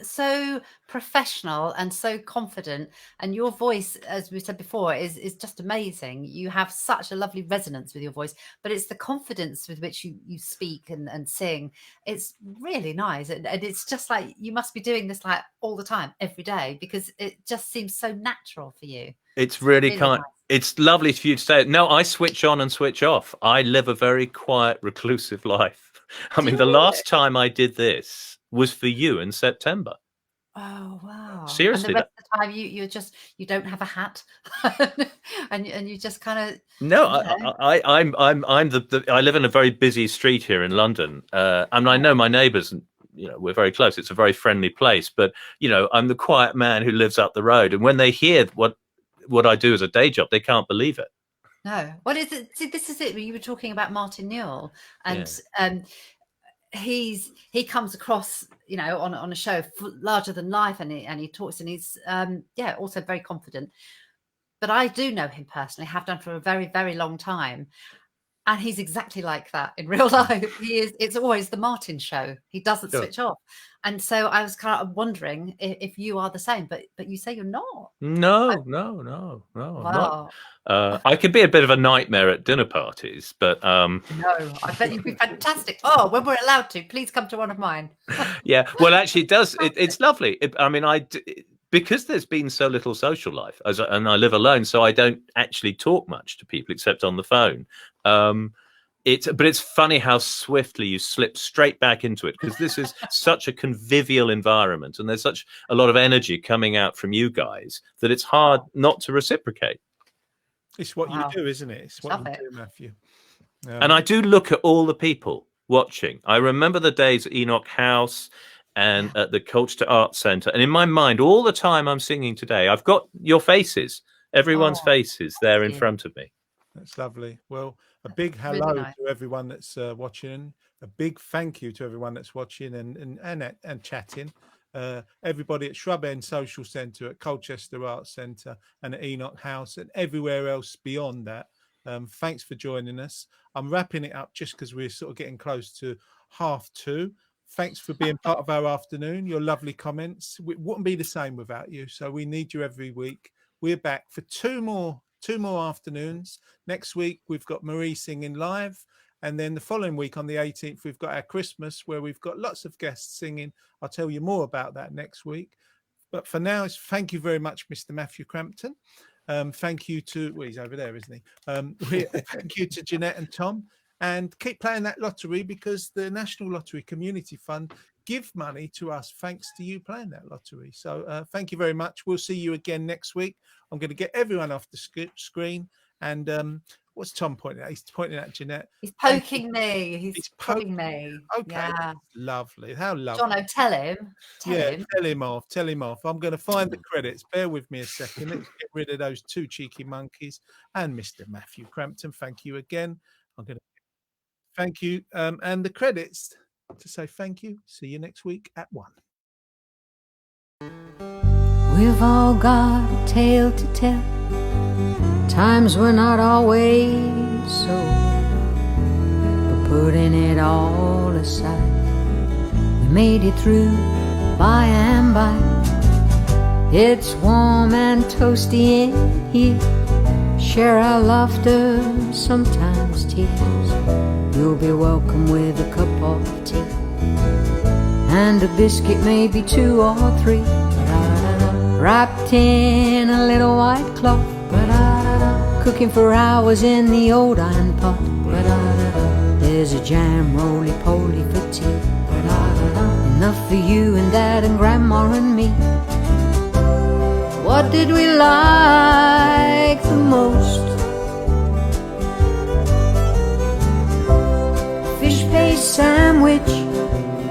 so professional and so confident, and your voice, as we said before, is just amazing. You have such a lovely resonance with your voice, but it's the confidence with which you speak and sing. It's really nice, and it's just like you must be doing this like all the time, every day, because it just seems so natural for you. It's really kind. Nice. It's lovely for you to say it. No, I switch on and switch off. I live a very quiet, reclusive life. I mean, the last time I did this was for you in September. Oh wow! Seriously, and the rest of the time you don't have a hat, and you just kind of I live in a very busy street here in London, and I know my neighbours. And we're very close. It's a very friendly place, but I'm the quiet man who lives up the road, and when they hear what I do as a day job, they can't believe it. No. What is it? See, this is it. You were talking about Martin Newell, and he comes across, on a show larger than life, and he talks, and he's also very confident. But I do know him personally, have done for a very, very long time. And he's exactly like that in real life. It's always the Martin show. He doesn't switch off. And so I was kind of wondering if you are the same, but you say you're not. No. Wow. I could be a bit of a nightmare at dinner parties, but no, I bet you'd be fantastic. Oh, when we're allowed to, please come to one of mine. Yeah, well, actually, it does. It's lovely. Because there's been so little social life, and I live alone, so I don't actually talk much to people except on the phone. But it's funny how swiftly you slip straight back into it, because this is such a convivial environment, and there's such a lot of energy coming out from you guys that it's hard not to reciprocate. It's what you do, isn't it? It's what you do, Matthew. And I do look at all the people watching. I remember the days at Enoch House and at the Colchester Arts Centre. And in my mind, all the time I'm singing today, I've got your faces, everyone's faces there in front of me. That's lovely. Well, a big hello to everyone that's watching. A big thank you to everyone that's watching and chatting. Everybody at Shrub End Social Centre, at Colchester Arts Centre, and at Enoch House, and everywhere else beyond that. Thanks for joining us. I'm wrapping it up just because we're sort of getting close to 2:30. Thanks for being part of our afternoon. Your lovely comments. We wouldn't be the same without you. So we need you every week. We're back for 2 more 2 more afternoons. Next week, we've got Marie singing live. And then the following week on the 18th, we've got our Christmas where we've got lots of guests singing. I'll tell you more about that next week. But for now, thank you very much, Mr. Matthew Crampton. Thank you to, well, he's over there, isn't he? Thank you to Jeanette and Tom. And keep playing that lottery because the National Lottery Community Fund give money to us thanks to you playing that lottery. So thank you very much. We'll see you again next week. I'm going to get everyone off the screen. And what's Tom pointing at? He's pointing at Jeanette. He's poking me. He's poking me. Okay, Yeah. lovely. How lovely. Jono, tell him. Tell him off. Tell him off. I'm going to find the credits. Bear with me a second. Let's get rid of those 2 cheeky monkeys. And Mr. Matthew Crampton, thank you again. I'm going to thank you. And the credits to say thank you. See you next week at 1. We've all got a tale to tell. Times were not always so, but putting it all aside, we made it through by and by. It's warm and toasty in here. Share our laughter, sometimes tears. You'll be welcome with a cup of tea and a biscuit, maybe 2 or 3, wrapped in a little white cloth. Cooking for hours in the old iron pot. There's a jam roly-poly for tea. Enough for you and Dad and Grandma and me. What did we like the most? Fish paste sandwich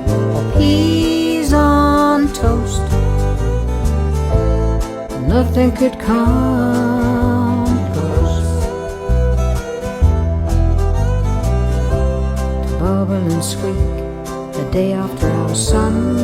or peas on toast? Nothing could come close to bubble and squeak the day after our son